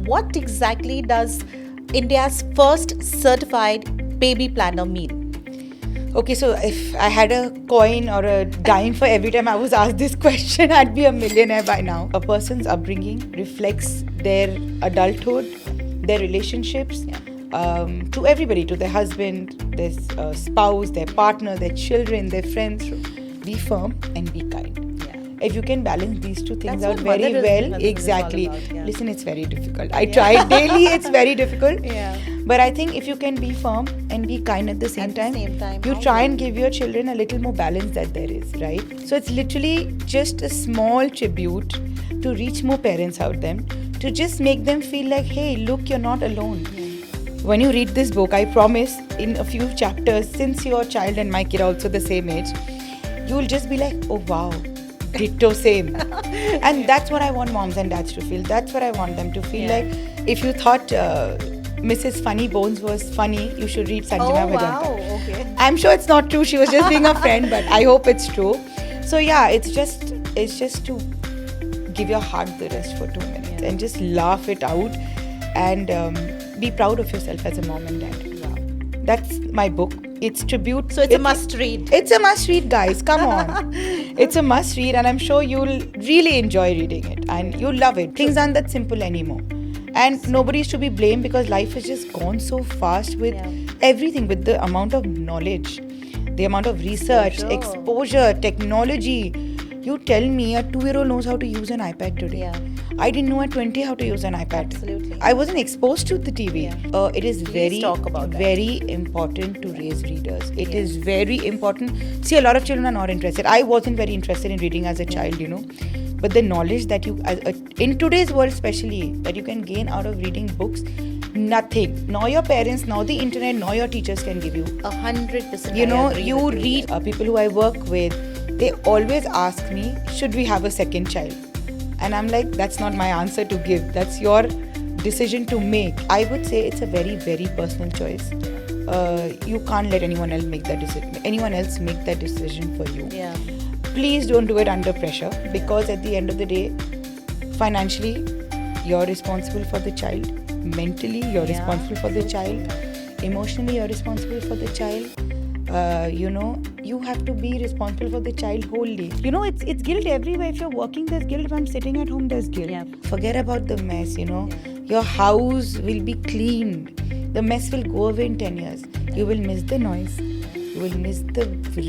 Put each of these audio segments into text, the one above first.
what exactly does India's first certified baby planner mean? Okay, so if I had a coin or a dime for every time I was asked this question, I'd be a millionaire by now. A person's upbringing reflects their adulthood, their relationships, to everybody, to their husband, their spouse, their partner, their children, their friends. Be firm and be kind. If you can balance these two things That's out what very motherhood well, is exactly. all about, yeah. Listen, it's very difficult. I try daily, it's very difficult. Yeah. But I think if you can be firm and be kind at the same time, you how try well? and give your children a little more balance that there is, right? So it's literally just a small tribute to reach more parents out there, to just make them feel like, hey, look, you're not alone. When you read this book, I promise in a few chapters, since your child and my kid are also the same age, you'll just be like, oh wow, ditto same. And that's what I want moms and dads to feel. That's what I want them to feel like. If you thought Mrs. Funny Bones was funny, you should read Sanjana Bhajanka. Wow, okay. I'm sure it's not true. She was just being a friend, but I hope it's true. So yeah, it's just to give your heart the rest for 2 minutes and just laugh it out and be proud of yourself as a mom and dad. Wow. That's my book. It's tribute. So it's a must read. It's a must read, guys. Come on. It's a must read, and I'm sure you'll really enjoy reading it and you'll love it. Things aren't that simple anymore. And nobody's to be blamed because life has just gone so fast with everything, with the amount of knowledge, the amount of research, exposure, technology. You tell me a 2-year-old knows how to use an iPad today. Yeah. I didn't know at 20 how to use an iPad. Absolutely. I wasn't exposed to the TV. It is Please talk about that. very important to raise readers. It is very important. See, a lot of children are not interested. I wasn't very interested in reading as a child, But the knowledge that you, in today's world especially, that you can gain out of reading books, nothing. Nor your parents, nor the internet, nor your teachers can give you. 100%. You read people who I work with, they always ask me, should we have a second child? And I'm like, that's not my answer to give. That's your decision to make. I would say it's a very, very personal choice. You can't let anyone else make that decision for you. Yeah. Please don't do it under pressure, because at the end of the day, financially, you're responsible for the child. Mentally, you're responsible for the child. Emotionally, you're responsible for the child. You have to be responsible for the child wholly. It's guilt everywhere. If you're working, there's guilt. If I'm sitting at home, there's guilt. Yeah. Forget about the mess, Your house will be cleaned. The mess will go away in 10 years. You will miss the noise. You will miss the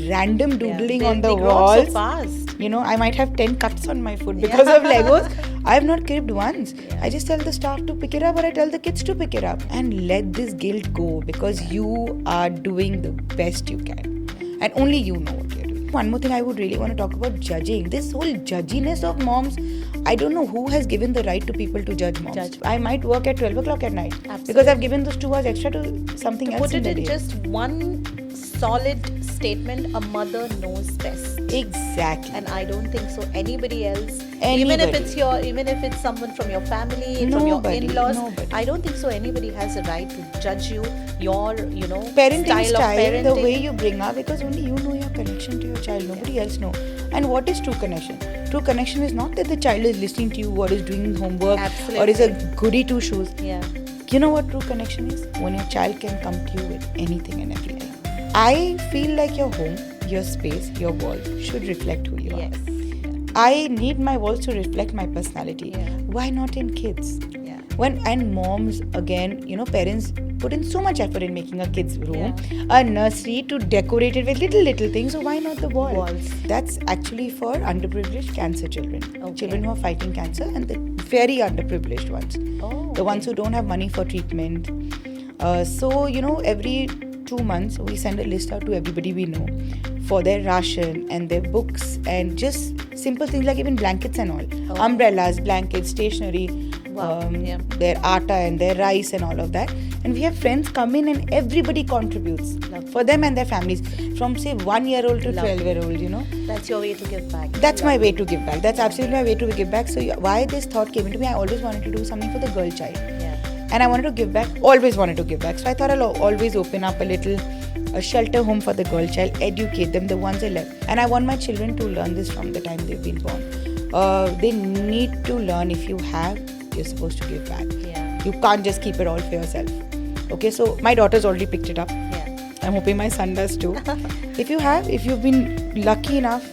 random doodling on the they grow walls. up so fast. I might have 10 cuts on my foot because of Legos. I have not cribbed once. I just tell the staff to pick it up, or I tell the kids to pick it up. And let this guilt go, because you are doing the best you can. And only you know what you're doing. One more thing I would really want to talk about: judging. This whole judginess of moms, I don't know who has given the right to people to judge moms. I might work at 12 o'clock at night because I've given those 2 hours extra to something else in the day. Put it in just one solid statement: a mother knows best. Exactly. And I don't think so anybody else, even if it's someone from your family, from your in-laws, I don't think so anybody has a right to judge you, your parenting style of parenting, the way you bring up, because only you know your connection to your child. Nobody else know. And what is true connection? True connection is not that the child is listening to you or is doing homework or is a goody two shoes. You know what true connection is? When your child can come to you with anything and everything. I feel like your home, your space, your walls should reflect who you are. I need my walls to reflect my personality. Why not in kids? And moms, again, parents put in so much effort in making a kid's room, a nursery, to decorate it with little things. So why not the walls? That's actually for underprivileged cancer children. Children who are fighting cancer, and the very underprivileged ones. The ones who don't have money for treatment. So, every 2 months, we send a list out to everybody we know for their ration and their books and just simple things like even blankets and all. Umbrellas, blankets, stationery, their atta and their rice and all of that. And we have friends come in and everybody contributes for them and their families, from say 1-year-old to 12-year-old, That's your way to give back. That's my way to give back. That's absolutely my way to give back. So why this thought came into me, I always wanted to do something for the girl child. And I wanted to give back, always wanted to give back. So I thought I'll always open up a shelter home for the girl child, educate them, the ones I love. And I want my children to learn this from the time they've been born. They need to learn, if you have, you're supposed to give back. You can't just keep it all for yourself. Okay, so my daughter's already picked it up. I'm hoping my son does too. If you've been lucky enough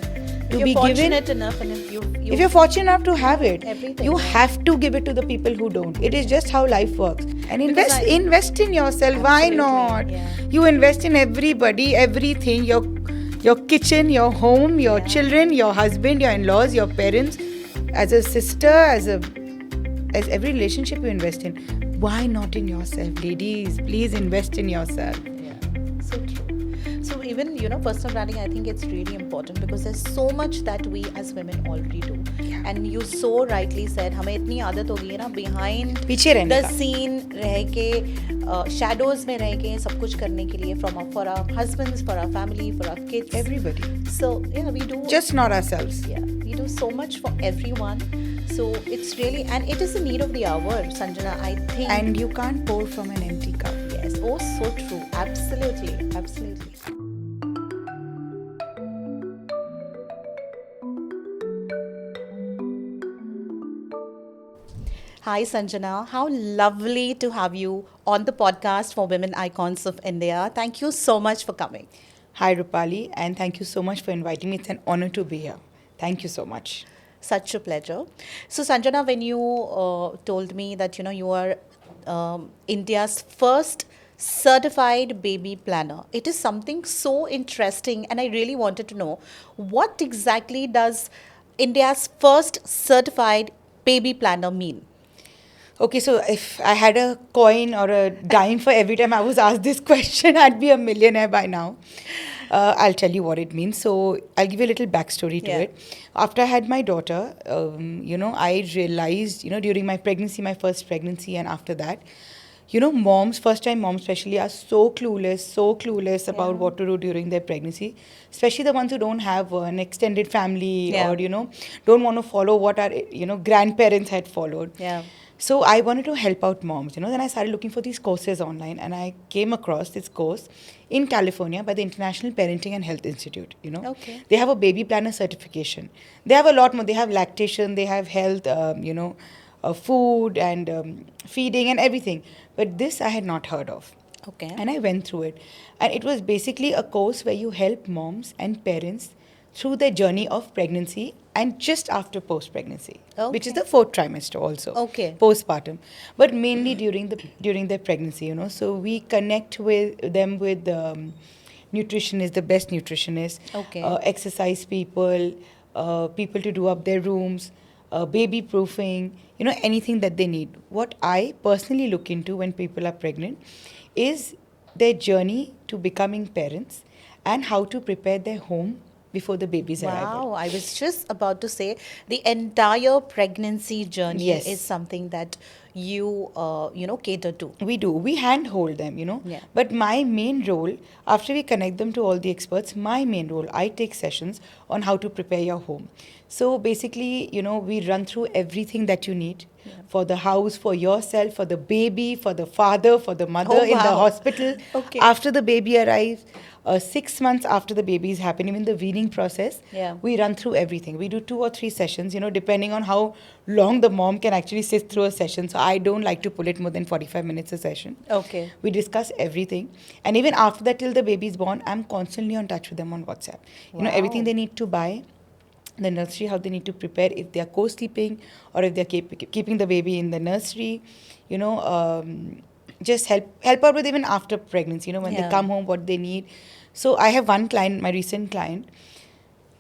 to be given, enough, and if you're fortunate enough to have it, everything. you have to give it to the people who don't. It is just how life works. And invest in yourself. Why not? You invest in everybody, everything. Your kitchen, your home, your children, your husband, your in-laws, your parents. As a sister, as every relationship you invest in. Why not in yourself, ladies? Please invest in yourself. So true. So even, personal branding, I think it's really important because there's so much that we as women already do. And you so rightly said, हमें इतनी आदत हो गई है ना behind the scene रह के shadows में रह के सब कुछ करने के लिए for our husbands, for our family, for our kids. Everybody. So we do. Just not ourselves. Yeah, we do so much for everyone. So it's really, and it is the need of the hour, Sanjana, I think. And you can't pour from an empty cup. Yes, oh, so true. Absolutely. Hi, Sanjana. How lovely to have you on the podcast for Women Icons of India. Thank you so much for coming. Hi, Rupali, and thank you so much for inviting me. It's an honor to be here. Thank you so much. Such a pleasure. So, Sanjana, when you told me that, you are India's first certified baby planner, it is something so interesting, and I really wanted to know, what exactly does India's first certified baby planner mean? Okay, so if I had a coin or a dime for every time I was asked this question, I'd be a millionaire by now. I'll tell you what it means. So I'll give you a little backstory to it. After I had my daughter, I realized, during my pregnancy, my first pregnancy, and after that, moms, first-time moms especially, are so clueless about what to do during their pregnancy, especially the ones who don't have an extended family or, don't want to follow what our, grandparents had followed. So I wanted to help out moms, Then I started looking for these courses online, and I came across this course in California by the International Parenting and Health Institute, Okay. They have a baby planner certification. They have a lot more. They have lactation, they have health, food and feeding and everything. But this I had not heard of. Okay. And I went through it. And it was basically a course where you help moms and parents through their journey of pregnancy and just after post-pregnancy, which is the 4th trimester also, postpartum, but mainly during their pregnancy, So we connect with them with nutritionists, the best nutritionists, exercise people, people to do up their rooms, baby proofing, anything that they need. What I personally look into when people are pregnant is their journey to becoming parents and how to prepare their home before the baby's arrival. Wow, I was just about to say the entire pregnancy journey is something that you, cater to. We do. We handhold them, But my main role, after we connect them to all the experts, I take sessions on how to prepare your home. So basically, we run through everything that you need for the house, for yourself, for the baby, for the father, for the mother in the hospital. After the baby arrives, 6 months after the baby is happening, in the weaning process, we run through everything. We do 2 or 3 sessions, depending on how long the mom can actually sit through a session. So I don't like to pull it more than 45 minutes a session. We discuss everything. And even after that, till the baby is born, I'm constantly on touch with them on WhatsApp. Everything they need to buy, the nursery, how they need to prepare if they are co-sleeping or if they're keeping the baby in the nursery, just help out with even after pregnancy, when they come home, what they need. So I have one client, my recent client,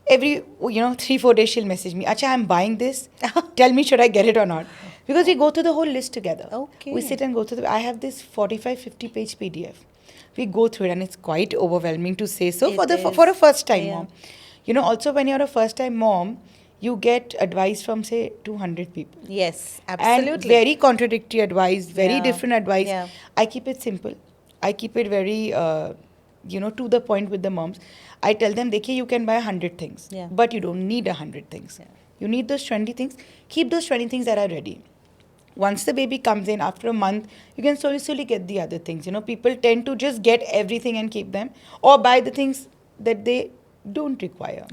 every 3-4 days she'll message me, Acha, I'm buying this, tell me should I get it or not, because we go through the whole list together. We sit and go through I have this 45-50 page PDF. We go through it and it's quite overwhelming to say so for a first time mom. Also when you're a first time mom, you get advice from, say, 200 people. Yes, absolutely. And very contradictory advice, very different advice. I keep it simple. I keep it very, to the point with the moms. I tell them, Dekhi, you can buy 100 things, but you don't need 100 things. You need those 20 things. Keep those 20 things that are ready. Once the baby comes in, after a month, you can slowly get the other things. People tend to just get everything and keep them, or buy the things that they don't require.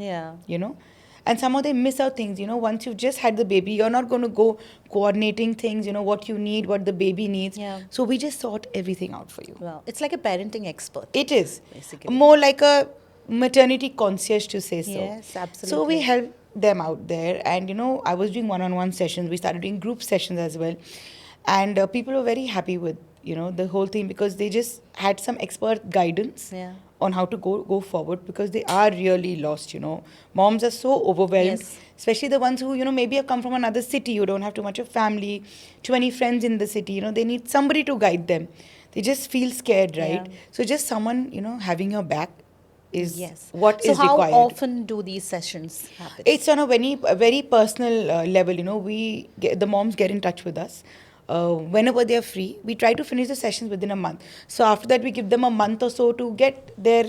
And somehow they miss out things. Once you've just had the baby, you're not going to go coordinating things, what you need, what the baby needs. Yeah. So we just sort everything out for you. Wow. It's like a parenting expert. It is. Basically. More like a maternity concierge, to say so. Yes, absolutely. So we help them out there. And, I was doing one-on-one sessions. We started doing group sessions as well. And people were very happy with, the whole thing, because they just had some expert guidance. Yeah. On how to go forward, because they are really lost. Moms are so overwhelmed. Yes. Especially the ones who maybe have come from another city. You don't have too much of family, too many friends in the city. They need somebody to guide them. They just feel scared, right? Yeah. So just someone having your back is Yes. what is So how required. often do these sessions happen? It's on a very personal level. The moms get in touch with us. Whenever they are free, we try to finish the sessions within a month. So after that, we give them a month or so to get their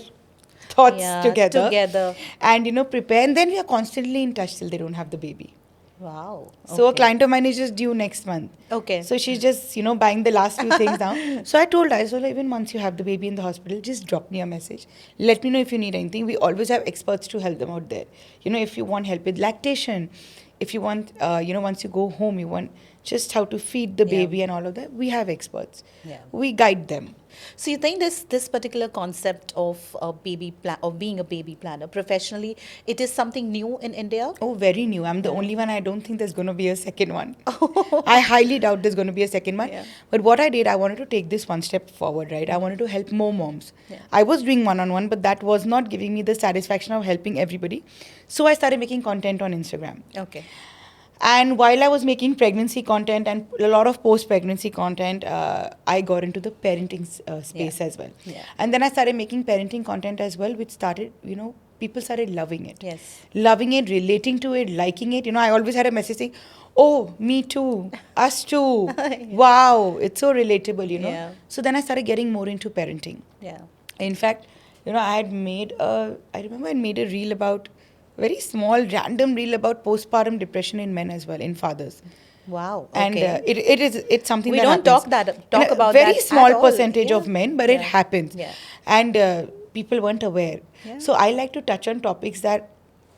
thoughts together. And prepare. And then we are constantly in touch till they don't have the baby. Wow. So a Okay. client of mine is just due next month. Okay. So she's just buying the last few things now. So I told her, even once you have the baby in the hospital, just drop me a message. Let me know if you need anything. We always have experts to help them out there. If you want help with lactation, if you want, once you go home, you want just how to feed the baby and all of that, we have experts. Yeah. We guide them. So you think this particular concept of being a baby planner professionally, it is something new in India? Oh, very new. I'm the only one. I don't think there's going to be a second one. I highly doubt there's going to be a second one. Yeah. But what I did, I wanted to take this one step forward, right? I wanted to help more moms. Yeah. I was doing one-on-one, but that was not giving me the satisfaction of helping everybody. So I started making content on Instagram. Okay. And while I was making pregnancy content and a lot of post-pregnancy content, I got into the parenting space as well. Yeah. And then I started making parenting content as well, which started, people started loving it. Yes. Loving it, relating to it, liking it. I always had a message saying, oh, me too, us too. Wow, it's so relatable, Yeah. So then I started getting more into parenting. Yeah. In fact, I remember I made a reel about, very small, random reel about postpartum depression in men as well, in fathers. Wow. And Okay. it's something We that don't happens. talk In a about very that small at all. percentage Yeah. of men, but it Yeah. happens. Yeah. And people weren't aware. Yeah. So I like to touch on topics that,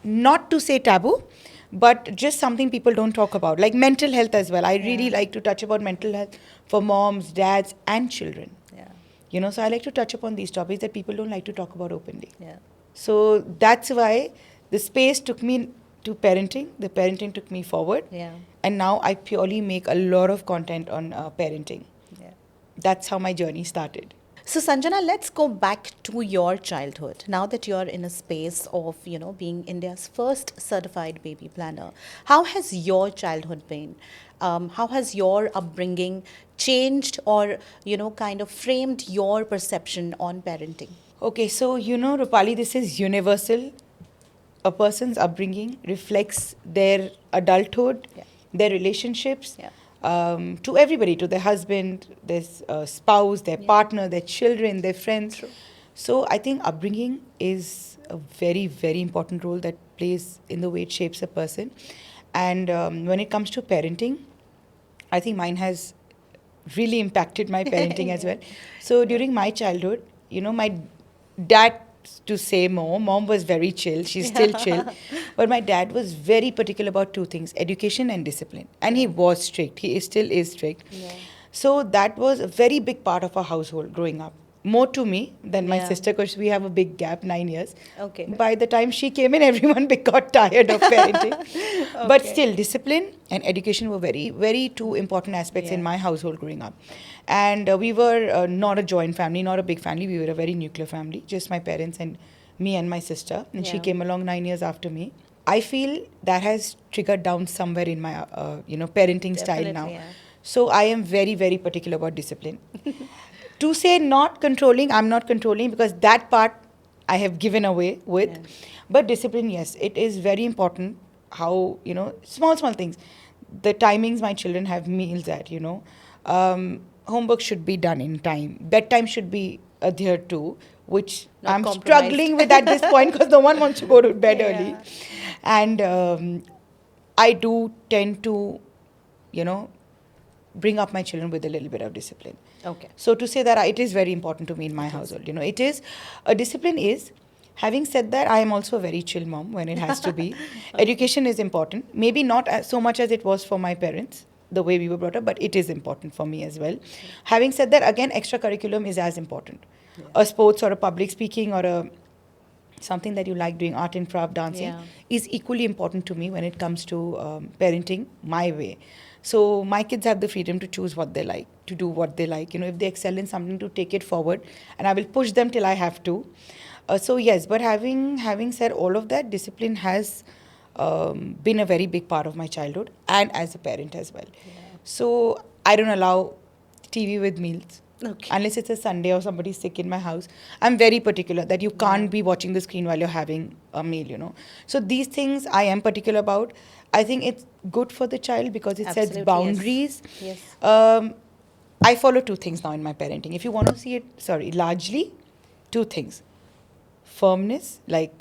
not to say taboo, but just something people don't talk about, like mental health as well. I really like to touch about mental health for moms, dads, and children. Yeah. So I like to touch upon these topics that people don't like to talk about openly. Yeah. So that's why the space took me to parenting. The parenting took me forward. Yeah. And now I purely make a lot of content on parenting. Yeah. That's how my journey started. So Sanjana, let's go back to your childhood. Now that you're in a space of, being India's first certified baby planner, how has your childhood been? How has your upbringing changed or, kind of framed your perception on parenting? Okay, so Rupali, this is universal. A person's upbringing reflects their adulthood, their relationships, to everybody, to their husband, their spouse, their partner, their children, their friends. True. So I think upbringing is a very, very important role that plays in the way it shapes a person. And when it comes to parenting, I think mine has really impacted my parenting as well. So during my childhood, my dad, to say more, mom was very chill. She's still chill. But my dad was very particular about two things, education and discipline. And he was strict. He still is strict. Yeah. So that was a very big part of our household growing up. More to me than my sister, because we have a big gap, 9 years. Okay. By the time she came in, everyone got tired of parenting. But still, discipline and education were very, very two important aspects in my household growing up. And we were not a joint family, not a big family. We were a very nuclear family, just my parents and me and my sister. And she came along 9 years after me. I feel that has triggered down somewhere in my, parenting style now. Yeah. So I am very, very particular about discipline. To say not controlling, I'm not controlling, because that part I have given away with. Yeah. But discipline, yes, it is very important how, small things. The timings my children have meals at, homework should be done in time. Bedtime should be adhered to, which Not I'm compromised. struggling with at this point, because no one wants to go to bed early. And I do tend to, bring up my children with a little bit of discipline. Okay. So to say that it is very important to me in my household. It is, a discipline is Having said that, I am also a very chill mom when it has to be. Education is important. Maybe not so much as it was for my parents, the way we were brought up, but it is important for me as well. Having said that, again, extra curriculum is as important. A sports or a public speaking or a something that you like doing, art and craft, dancing, is equally important to me when it comes to parenting my way. So my kids have the freedom to choose what they like, to do what they like. If they excel in something, to take it forward, and I will push them till I have to. So yes, but having said all of that, discipline has been a very big part of my childhood and as a parent as well. So I don't allow TV with meals. Okay. Unless it's a Sunday or somebody's sick in my house. I'm very particular that you can't be watching the screen while you're having a meal. So these things I am particular about. I think it's good for the child because it sets boundaries. Yes. I follow two things now in my parenting. If you want to see it, largely two things. Firmness, like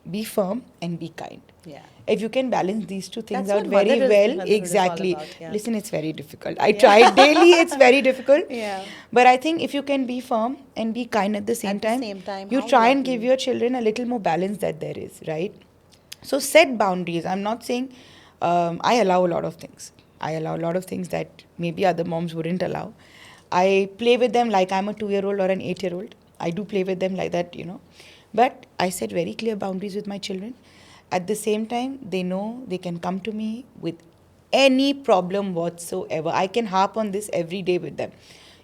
be firm and be kind. Yeah. If you can balance these two things That's out very well, exactly. Listen, it's very difficult. I try daily, it's very difficult. Yeah. But I think if you can be firm and be kind at the same time, you try and give your children a little more balance that there is, right? So set boundaries. I'm not saying I allow a lot of things. I allow a lot of things that maybe other moms wouldn't allow. I play with them like I'm a 2-year-old or an 8-year-old. I do play with them like that, But I set very clear boundaries with my children. At the same time, they know they can come to me with any problem whatsoever. I can harp on this every day with them.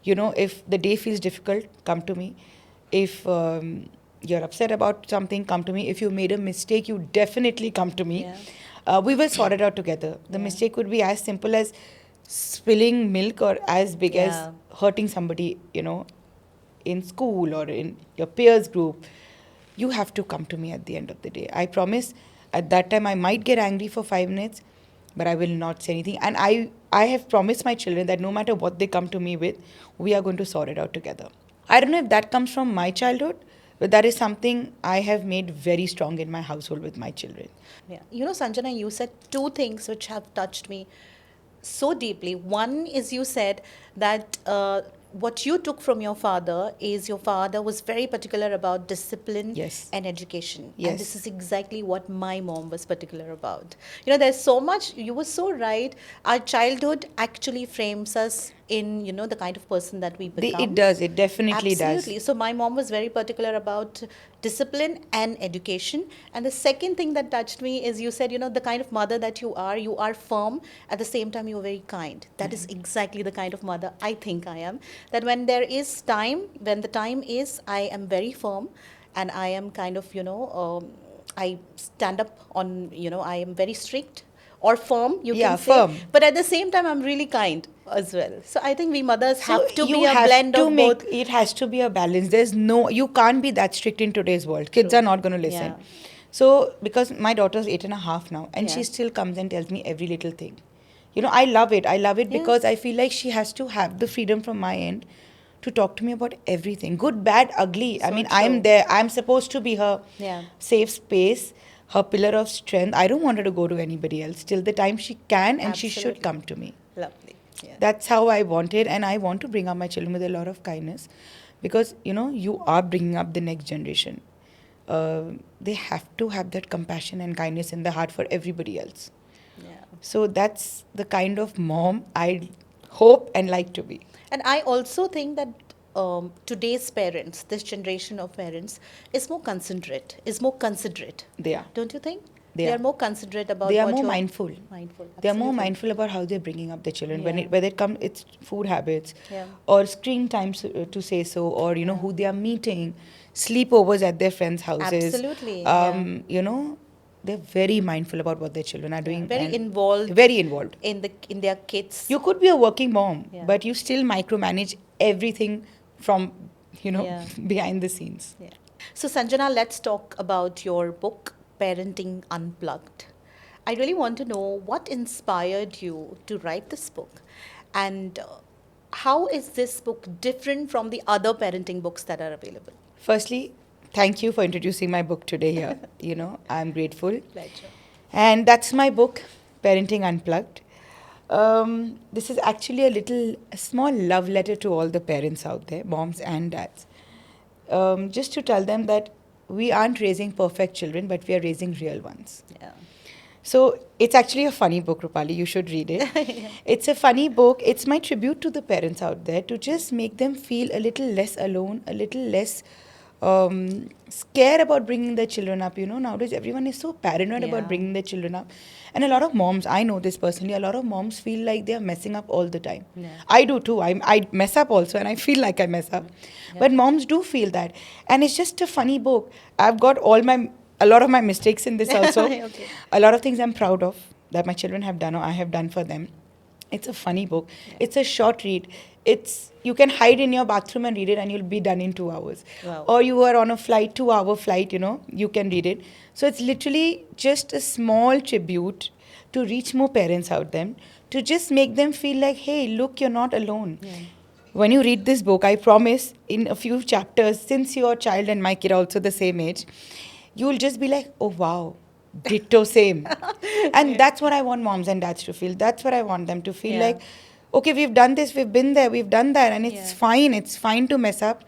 If the day feels difficult, come to me. If you're upset about something, come to me. If you made a mistake, you definitely come to me. Yeah. We will sort it out together. The mistake could be as simple as spilling milk or as big as hurting somebody, in school or in your peers group. You have to come to me at the end of the day. I promise. At that time, I might get angry for 5 minutes, but I will not say anything. And I have promised my children that no matter what they come to me with, we are going to sort it out together. I don't know if that comes from my childhood, but that is something I have made very strong in my household with my children. Yeah. Sanjana, you said two things which have touched me so deeply. One is you said that what you took from your father is your father was very particular about discipline and education. Yes. And this is exactly what my mom was particular about. There's so much, you were so right. Our childhood actually frames us in, the kind of person that we become. It does. It definitely does. Absolutely. So my mom was very particular about discipline and education. And the second thing that touched me is you said, the kind of mother that you are firm. At the same time, you're very kind. That is exactly the kind of mother I think I am. That when there is time, when the time is, I am very firm and I am kind of, I stand up on, I am very strict or firm, you can say. Firm. But at the same time, I'm really kind as well. So I think we mothers have to be a blend of both. It has to be a balance. You can't be that strict in today's world. Kids are not going to listen. Yeah. So, because my daughter's 8.5 now, and she still comes and tells me every little thing. I love it. I love it because I feel like she has to have the freedom from my end to talk to me about everything. Good, bad, ugly. So true. I'm there. I'm supposed to be her safe space, her pillar of strength. I don't want her to go to anybody else till the time she can, and she should come to me. Lovely. Yeah. That's how I want it, and I want to bring up my children with a lot of kindness because, you are bringing up the next generation. They have to have that compassion and kindness in the heart for everybody else. Yeah. So that's the kind of mom I hope and like to be. And I also think that today's parents, this generation of parents, is more considerate. They are. Don't you think? They are more considerate about. They are more mindful. Absolutely. They are more mindful about how they're bringing up their children. Whether it comes, it's food habits, or screen time to say so, or who they are meeting, sleepovers at their friends' houses. Absolutely. They're very mindful about what their children are doing. Very involved in their kids. You could be a working mom, but you still micromanage everything from behind the scenes. Yeah. So Sanjana, let's talk about your book, Parenting Unplugged. I really want to know what inspired you to write this book, and how is this book different from the other parenting books that are available? Firstly, thank you for introducing my book today here. I'm grateful. Pleasure. And that's my book, Parenting Unplugged. This is actually a small love letter to all the parents out there, moms and dads. Just to tell them that we aren't raising perfect children, but we are raising real ones. Yeah. So it's actually a funny book, Rupali. You should read it. Yeah. It's a funny book. It's my tribute to the parents out there to just make them feel a little less alone, a little less scared about bringing their children up. You know, nowadays everyone is so paranoid about bringing their children up. And a lot of moms, I know this personally, a lot of moms feel like they are messing up all the time. Yeah. I do too. I mess up also, and I feel like I mess up. Yeah. But moms do feel that. And it's just a funny book. I've got a lot of my mistakes in this also. Okay. A lot of things I'm proud of that my children have done or I have done for them. It's a funny book. Yeah. It's a short read. You can hide in your bathroom and read it and you'll be done in 2 hours. Wow. Or you are on a 2-hour flight, you can read it. So it's literally just a small tribute to reach more parents out there, to just make them feel like, hey, look, you're not alone. Yeah. When you read this book, I promise in a few chapters, since your child and my kid are also the same age, you'll just be like, oh, wow, ditto, same. And that's what I want moms and dads to feel. That's what I want them to feel like, okay, we've done this, we've been there, we've done that, and it's fine. It's fine to mess up.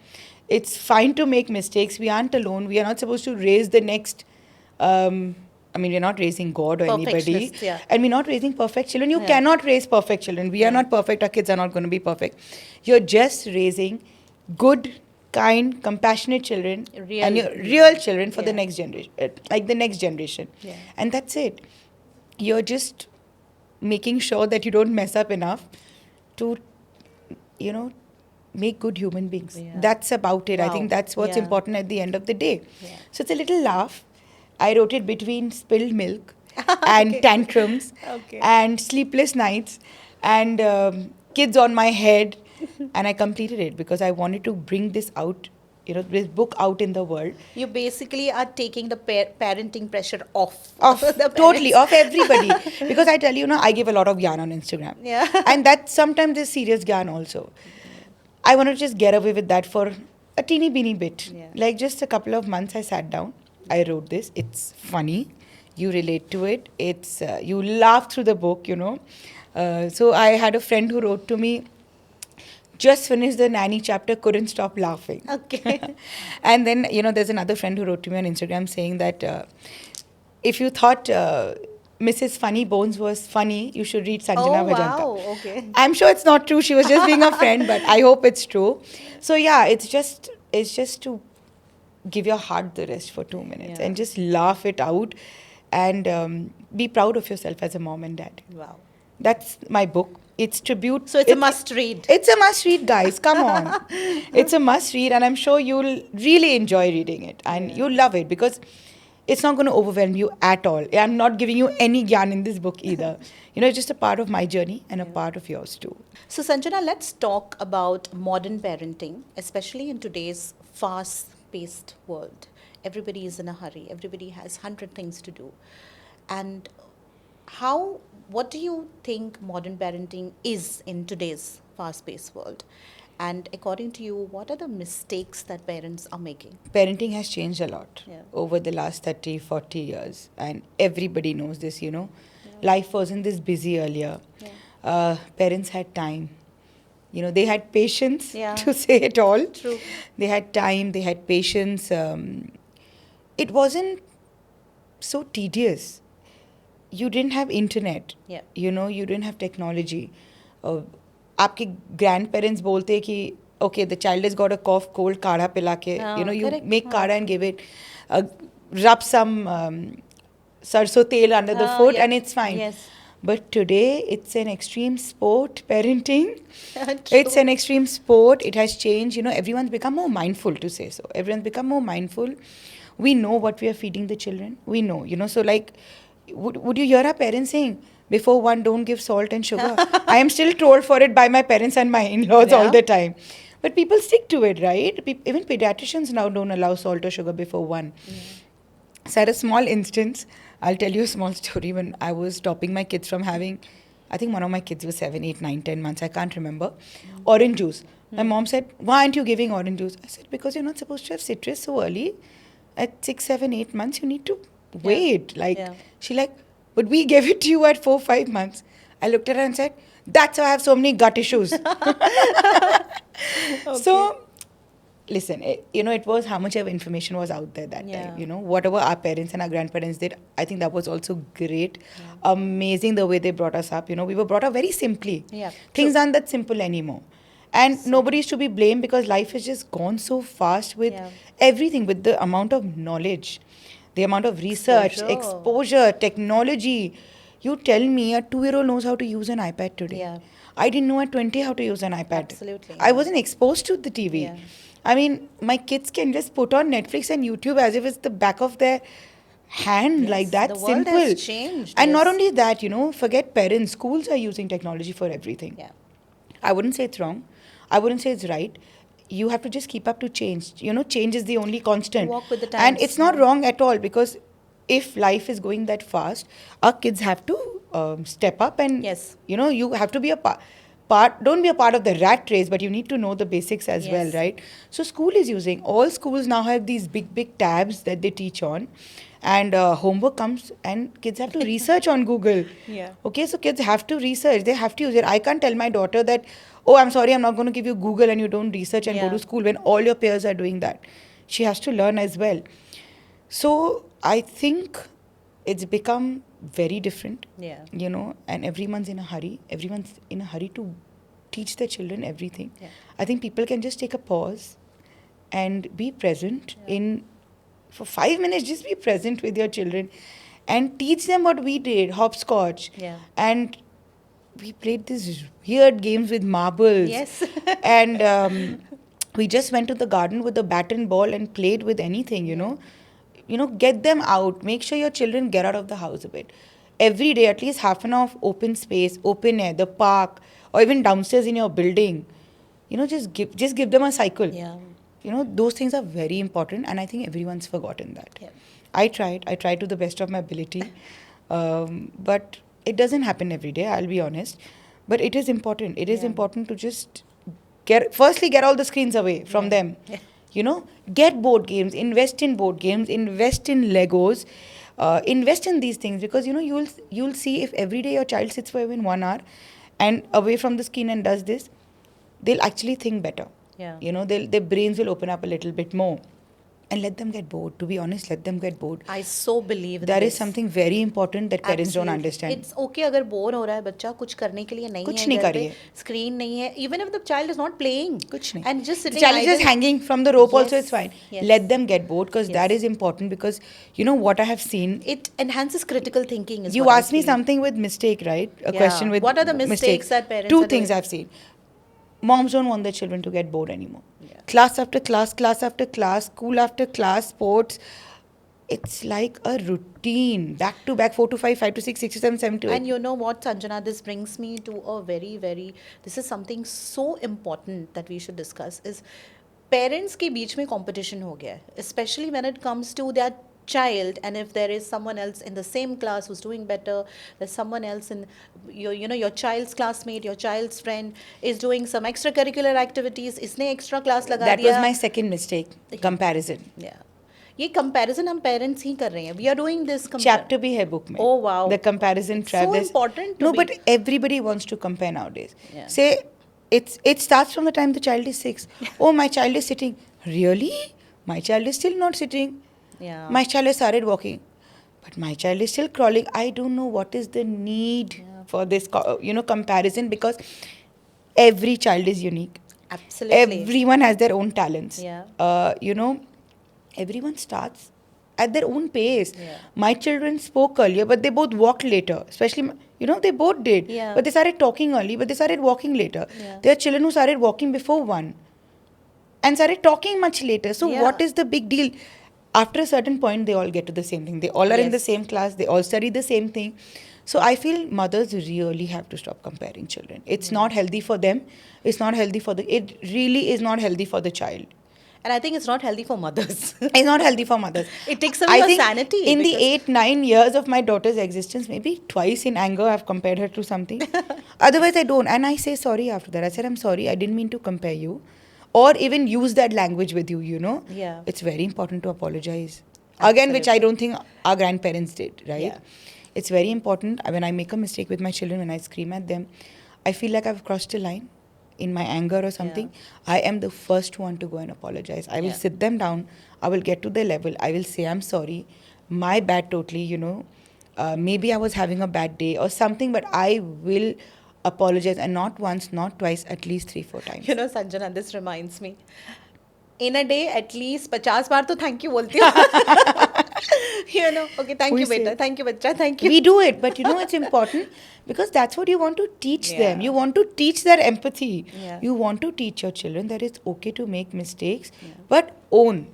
It's fine to make mistakes. We aren't alone. We are not supposed to raise the next... we're not raising God or anybody. Yeah. And we're not raising perfect children. You cannot raise perfect children. We are not perfect. Our kids are not going to be perfect. You're just raising good, kind, compassionate children. Real children for the next generation. Like the next generation. Yeah. And that's it. You're just making sure that you don't mess up enough to, make good human beings. Yeah. That's about it. Wow. I think that's what's important at the end of the day. Yeah. So it's a little laugh. I wrote it between spilled milk and tantrums and sleepless nights and kids on my head. And I completed it because I wanted to bring this out, this book out in the world. You basically are taking the parenting pressure off. Totally, off everybody. Because I tell you, I give a lot of gyan on Instagram. Yeah. And that sometimes is serious gyan also. I want to just get away with that for a teeny beeny bit. Yeah. Like just a couple of months I sat down. I wrote this. It's funny. You relate to it. It's you laugh through the book, So I had a friend who wrote to me, just finished the nanny chapter, couldn't stop laughing. Okay. And then, there's another friend who wrote to me on Instagram saying that if you thought Mrs. Funny Bones was funny, you should read Sanjana Bhajanka. Wow. Okay. I'm sure it's not true. She was just being a friend, but I hope it's true. So yeah, it's just to give your heart the rest for 2 minutes and just laugh it out and be proud of yourself as a mom and dad. Wow. That's my book. It's tribute. So it's a must read. It's a must read, guys. Come on. It's a must read and I'm sure you'll really enjoy reading it and you'll love it because it's not going to overwhelm you at all. I'm not giving you any gyan in this book either. It's just a part of my journey and a part of yours too. So Sanjana, let's talk about modern parenting, especially in today's fast-paced world. Everybody is in a hurry. Everybody has 100 things to do. And what do you think modern parenting is in today's fast-paced world? And according to you, what are the mistakes that parents are making? Parenting has changed a lot over the last 30, 40 years. And everybody knows this, Life wasn't this busy earlier. Parents had time. They had patience to say it all. True. They had time, they had patience. It wasn't so tedious. You didn't have internet. You didn't have technology. आपके grandparents बोलते कि okay, the child has got a cough, cold, काढ़ा पिला के, you make काढ़ा and give it, rub some sarso tel under the foot and it's fine. Yes. But today, it's an extreme sport, parenting. It's an extreme sport. It has changed. Everyone's become more mindful, to say so. Everyone's become more mindful. We know what we are feeding the children. We know, So like, would you hear our parents saying, before one, don't give salt and sugar? I am still trolled for it by my parents and my in-laws all the time. But people stick to it, right? Even pediatricians now don't allow salt or sugar before one. So at a small instance, I'll tell you a small story. When I was stopping my kids from having, I think one of my kids was 7, 8, 9, 10 months, I can't remember, orange juice. My mom said, why aren't you giving orange juice? I said, because you're not supposed to have citrus so early. At 6, 7, 8 months, you need to wait. She but we gave it to you at 4, 5 months. I looked at her and said, that's why I have so many gut issues. So listen, it was how much of information was out there that time. Whatever our parents and our grandparents did, I think that was also great. Amazing the way they brought us up. We were brought up very simply. Things aren't that simple anymore. And nobody is to be blamed because life has just gone so fast with everything, with the amount of knowledge, the amount of research, exposure, technology. You tell me a 2-year-old knows how to use an iPad today. I didn't know at 20 how to use an iPad. Absolutely. I wasn't exposed to the TV. I mean, my kids can just put on Netflix and YouTube as if it's the back of their hand, like that. The world simple. has changed. And not only that, forget parents. Schools are using technology for everything. I wouldn't say it's wrong. I wouldn't say it's right. You have to just keep up to change. Change is the only constant. Walk with the times. And it's not wrong at all, because if life is going that fast, our kids have to step up and, you have to be a part. Don't be a part of the rat race, but you need to know the basics as well, right? So school is using, all schools now have these big tabs that they teach on, and homework comes and kids have to research on Google. Okay, so kids have to research, they have to use it. I can't tell my daughter that, oh, I'm sorry, I'm not going to give you Google and you don't research and go to school, when all your peers are doing that. She has to learn as well. So I think it's become very different, and everyone's in a hurry. Everyone's in a hurry to teach their children everything. I think people can just take a pause and be present for 5 minutes, just be present with your children and teach them what we did, hopscotch. And we played these weird games with marbles. And we just went to the garden with a bat and ball and played with anything, get them out. Make sure your children get out of the house a bit. Every day, at least half an hour of open space, open air, the park, or even downstairs in your building. Just give them a cycle. Those things are very important, and I think everyone's forgotten that. I tried to the best of my ability, but it doesn't happen every day, I'll be honest. But it is important. It is important to just get all the screens away from them. Get board games, invest in board games, invest in Legos, invest in these things, because you'll see, if every day your child sits for even 1 hour and away from the screen and does this, they'll actually think better. Their brains will open up a little bit more. And let them get bored. To be honest, let them get bored. I so believe in That this. is something very important that parents don't understand. It's okay अगर bore हो रहा है बच्चा, कुछ करने के लिए नहीं है, कुछ नहीं कर रही है, स्क्रीन नहीं है, even if the child is not playing, कुछ नहीं, and just sitting, the child is just hanging from the rope, also it's fine. Let them get bored, because that is important, because what I have seen, it enhances critical thinking. You asked me something with mistake, right? A question with what are the mistakes that parents Two are things doing? I've seen. Moms don't want their children to get bored anymore. Class after class, class after class, school after class, sports. It's like a routine. Back to back, 4 to 5, 5 to 6, 6 to 7, 7 to 8. And you know what, Sanjana, this brings me to a this is something so important that we should discuss, is parents के बीच में competition हो गया है, especially when it comes to their child, and if there is someone else in the same class who's doing better, there's someone else in your child's classmate, your child's friend is doing some extracurricular activities, इसने extra class लगा That दिया. was my second mistake, comparison. ये comparison हम parents ही कर रहे हैं. We are doing this chapter भी है book में. Oh wow. The comparison trap. So important to No, be. But everybody wants to compare nowadays. Say it starts from the time the child is 6. Oh, my child is sitting. Really? My child is still not sitting. My child has started walking, but my child is still crawling. I don't know what is the need for this, comparison, because every child is unique. Absolutely. Everyone has their own talents. Everyone starts at their own pace. My children spoke earlier, but they both walked later. Especially, they both did. But they started talking early, but they started walking later. There are children who started walking before 1 and started talking much later. So what is the big deal? After a certain point, they all get to the same thing. They all are in the same class. They all study the same thing. So I feel mothers really have to stop comparing children. It's not healthy for them. It's not healthy for it really is not healthy for the child. And I think it's not healthy for mothers. It's not healthy for mothers. It takes away her sanity. In the 8-9 years of my daughter's existence, maybe twice in anger I've compared her to something. Otherwise, I don't. And I say sorry after that. I said, I'm sorry. I didn't mean to compare you. Or even use that language with you, It's very important to apologize. Absolutely. Again, which I don't think our grandparents did, right? It's very important. When I make a mistake with my children, when I scream at them, I feel like I've crossed a line. in my anger or something, I am the first one to go and apologize. I will sit them down. I will get to their level. I will say, I'm sorry. My bad totally, maybe I was having a bad day or something, but I will apologize, and not once, not twice, at least 3-4 times. Sanjana, this reminds me. In a day, at least 50 बार तो thank you बोलती हूँ. Okay, thank you, beta. Thank you, bacha. Thank you. We do it, but it's important because that's what you want to teach them. You want to teach their empathy. You want to teach your children that it's okay to make mistakes, but own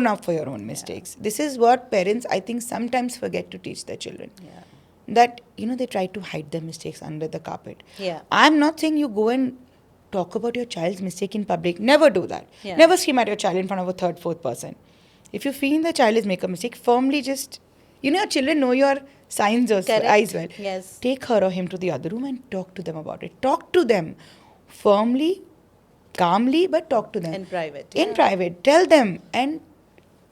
up for your own mistakes. This is what parents, I think, sometimes forget to teach their children. That, they try to hide their mistakes under the carpet. I'm not saying you go and talk about your child's mistake in public. Never do that. Never scream at your child in front of a third, fourth person. If you feel the child is make a mistake, firmly just, your children know your signs or eyes well. Yes. Take her or him to the other room and talk to them about it. Talk to them firmly, calmly, but talk to them. In private. In private. Tell them. And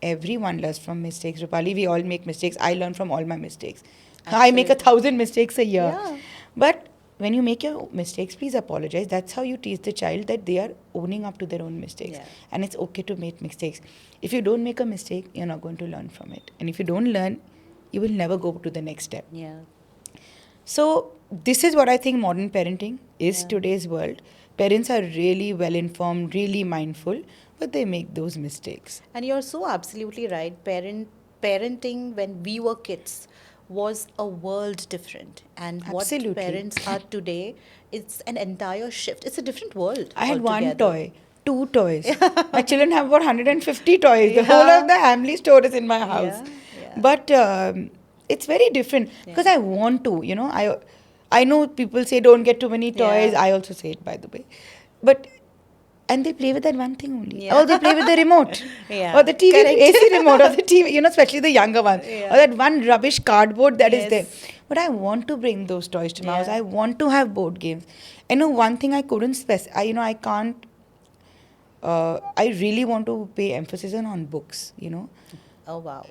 everyone learns from mistakes, Rupali. We all make mistakes. I learn from all my mistakes. Absolutely. I make 1,000 mistakes a year. But when you make your mistakes, please apologize. That's how you teach the child that they are owning up to their own mistakes. And it's okay to make mistakes. If you don't make a mistake, you're not going to learn from it. And if you don't learn, you will never go to the next step. So this is what I think modern parenting is today's world. Parents are really well informed, really mindful, but they make those mistakes. And you're so absolutely right. Parenting when we were kids was a world different, and Absolutely. What parents are today, it's an entire shift. It's a different world. I had one toy, 2 toys. My children have about 150 toys. The whole of the Hamley store is in my house. But it's very different because I want to, I know people say don't get too many toys. I also say it, by the way. But and they play with that one thing only. Or they play with the remote. Or the TV, AC remote, or the TV, especially the younger ones. Or that one rubbish cardboard that is there. But I want to bring those toys to my house. I want to have board games. One thing I couldn't specify, I can't, I really want to pay emphasis on books, Oh, wow.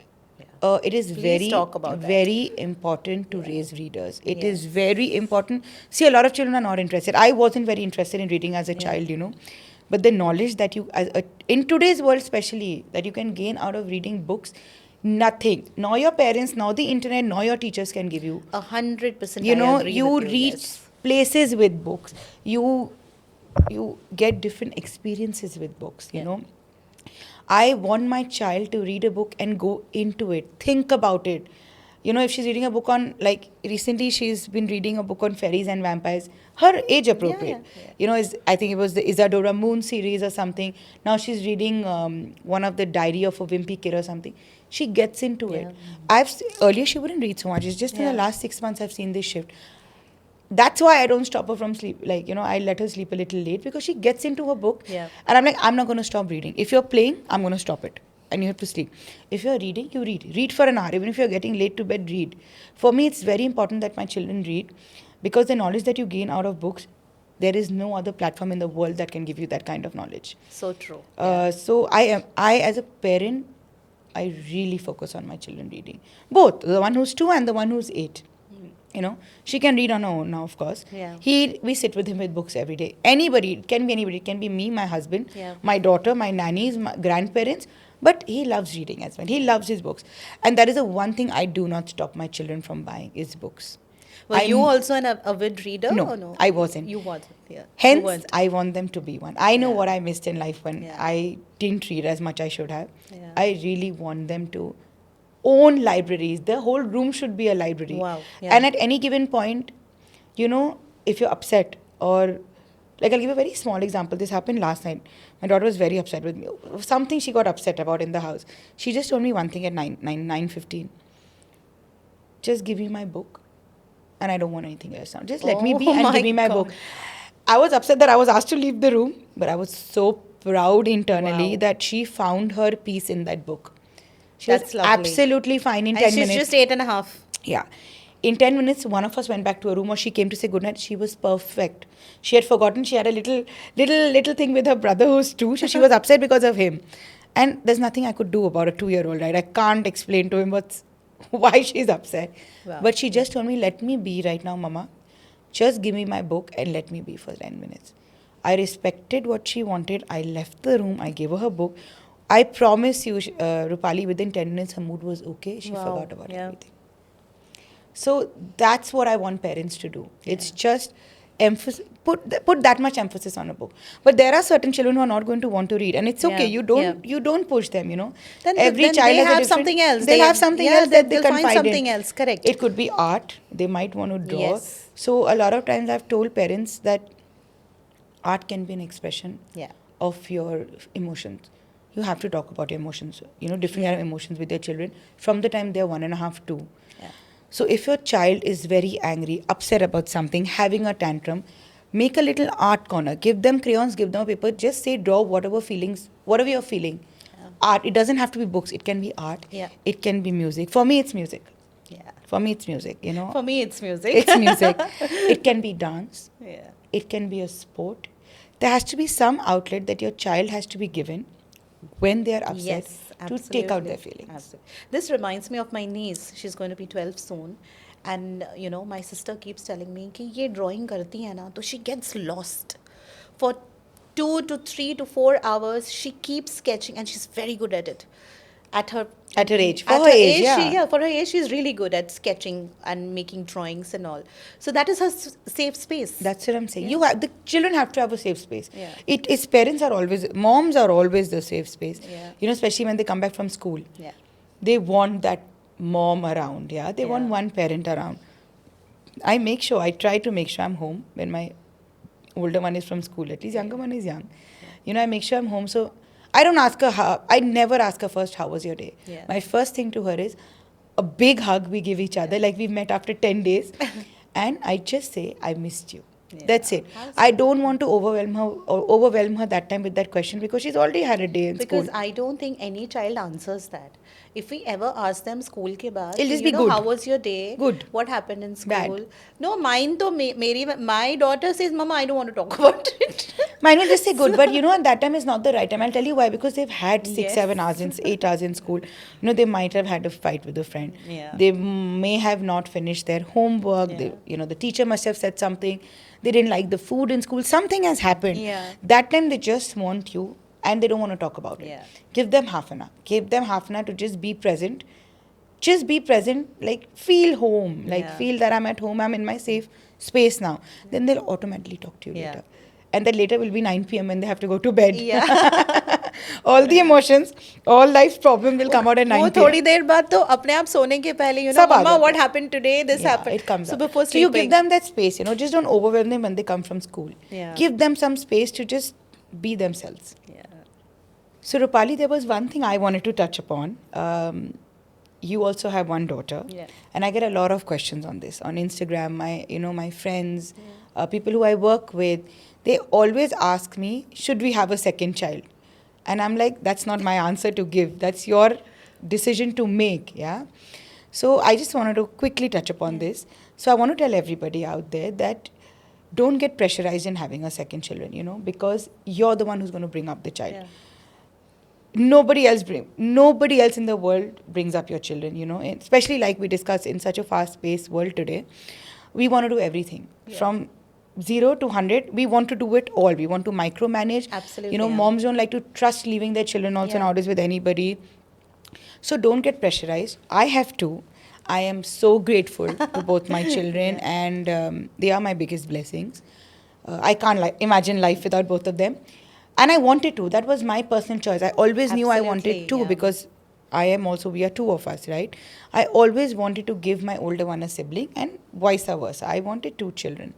It is very important to raise readers. It is very important. See, a lot of children are not interested. I wasn't very interested in reading as a child, But the knowledge that you, in today's world especially, that you can gain out of reading books, nothing. Nor your parents, nor the internet, nor your teachers can give you. 100%. You reach places with books. You get different experiences with books, I want my child to read a book and go into it. Think about it. If she's reading a book on, recently she's been reading a book on fairies and vampires, her age appropriate. I think it was the Isadora Moon series or something. Now she's reading one of the Diary of a Wimpy Kid or something. She gets into it. Earlier she wouldn't read so much. It's just in the last 6 months I've seen this shift. That's why I don't stop her from sleep. I let her sleep a little late because she gets into her book. And I'm like, I'm not going to stop reading. If you're playing, I'm going to stop it. And you have to sleep. If you're reading, you read. Read for an hour. Even if you're getting late to bed, read. For me, it's very important that my children read because the knowledge that you gain out of books, there is no other platform in the world that can give you that kind of knowledge. So true. So I as a parent, I really focus on my children reading. Both, the one who's 2 and the one who's 8. She can read on her own now, of course. We sit with him with books every day. Anybody, it can be anybody. It can be me, my husband, my daughter, my nannies, my grandparents. But he loves reading as well. He loves his books. And that is the one thing I do not stop my children from buying is books. Were you also an avid reader? No, or no? I wasn't. You wasn't, Hence, I want them to be one. I know what I missed in life when I didn't read as much I should have. I really want them to own libraries. The whole room should be a library. Wow. And at any given point, if you're upset or... I'll give a very small example. This happened last night. My daughter was very upset with me. Something she got upset about in the house. She just told me one thing at 9:15. Just give me my book. And I don't want anything else now. Just let me be and give me my book. I was upset that I was asked to leave the room. But I was so proud internally that she found her peace in that book. She was absolutely fine in 10 minutes. And she's just 8.5. Yeah. In 10 minutes, one of us went back to her room or she came to say goodnight. She was perfect. She had forgotten she had a little thing with her brother who's 2. So she was upset because of him. And there's nothing I could do about a 2-year-old, right? I can't explain to him why she's upset. Wow. But she just told me, let me be right now, Mama. Just give me my book and let me be for 10 minutes. I respected what she wanted. I left the room. I gave her her book. I promise you, Rupali, within 10 minutes, her mood was okay. She forgot about everything. So that's what I want parents to do. It's just put that much emphasis on a book. But there are certain children who are not going to want to read, and it's okay. You don't push them. Then every then child they has have a different, something else. They'll have something else that they they'll confide find something in. else. Correct. It could be art. They might want to draw. Yes. So a lot of times I've told parents that art can be an expression of your emotions. You have to talk about your emotions. Different kind of emotions with your children from the time they're 1.5, 2. So if your child is very angry, upset about something, having a tantrum, make a little art corner. Give them crayons, give them a paper. Just say, draw whatever you're feeling. Art. It doesn't have to be books. It can be art. It can be music. For me, it's music. For me, it's music. For me, it's music. It's music. It can be dance. Yeah. It can be a sport. There has to be some outlet that your child has to be given when they are upset to take out their feelings. Absolutely. This reminds me of my niece. She's going to be 12 soon. And, my sister keeps telling me कि ये drawing करती है ना, तो she gets lost. For 2 to 3 to 4 hours, she keeps sketching and she's very good at it. At her age. For her age, she's really good at sketching and making drawings and all. So that is her safe space. That's what I'm saying. The children have to have a safe space. Moms are always the safe space. Especially when they come back from school. They want that mom around. They want one parent around. I try to make sure I'm home when my older one is from school. At least younger one is young. I make sure I'm home. So I never ask her first, how was your day? My first thing to her is a big hug we give each other, like we've met after 10 days. And I just say, I missed you. That's it. I don't want to overwhelm her that time with that question because she's already had a day in school. Because I don't think any child answers that. If we ever ask them school ke baad, it'll just be good. How was your day? Good. What happened in school? Bad. No, mine to my daughter says, Mama, I don't want to talk about it. Mine will just say good, but at that time is not the right time. I'll tell you why, because they've had 6, 7 hours, 8 hours in school. They might have had a fight with a friend. They may have not finished their homework. The teacher must have said something. They didn't like the food in school. Something has happened. That time they just want you and they don't want to talk about it. Give them half an hour. Give them half an hour to just be present. Just be present, like feel home, feel that I'm at home, I'm in my safe space now. Then they'll automatically talk to you later. And then later will be 9 p.m. when they have to go to bed. All the emotions, all life's problem will come out at 9 p.m. थोड़ी देर बाद तो अपने आप सोने के पहले, Mama, what happened today? This happened. It comes so up. before So sleeping. you give them that space, just don't overwhelm them when they come from school. Give them some space to just be themselves. So Rupali, there was one thing I wanted to touch upon. You also have one daughter, and I get a lot of questions on this on Instagram. My friends, people who I work with, they always ask me, should we have a second child? And I'm like, that's not my answer to give. That's your decision to make. So I just wanted to quickly touch upon this. So I want to tell everybody out there that don't get pressurized in having a second children, because you're the one who's going to bring up the child. Nobody else in the world brings up your children, especially like we discussed in such a fast-paced world today. We want to do everything from 0 to 100. We want to do it all. We want to micromanage. Absolutely. Moms don't like to trust leaving their children also nowadays with anybody. So don't get pressurized. I have two. I am so grateful to both my children, and they are my biggest blessings. I can't imagine life without both of them. And I wanted to. That was my personal choice. I always knew I wanted to because we are two of us, right? I always wanted to give my older one a sibling and vice versa. I wanted 2 children,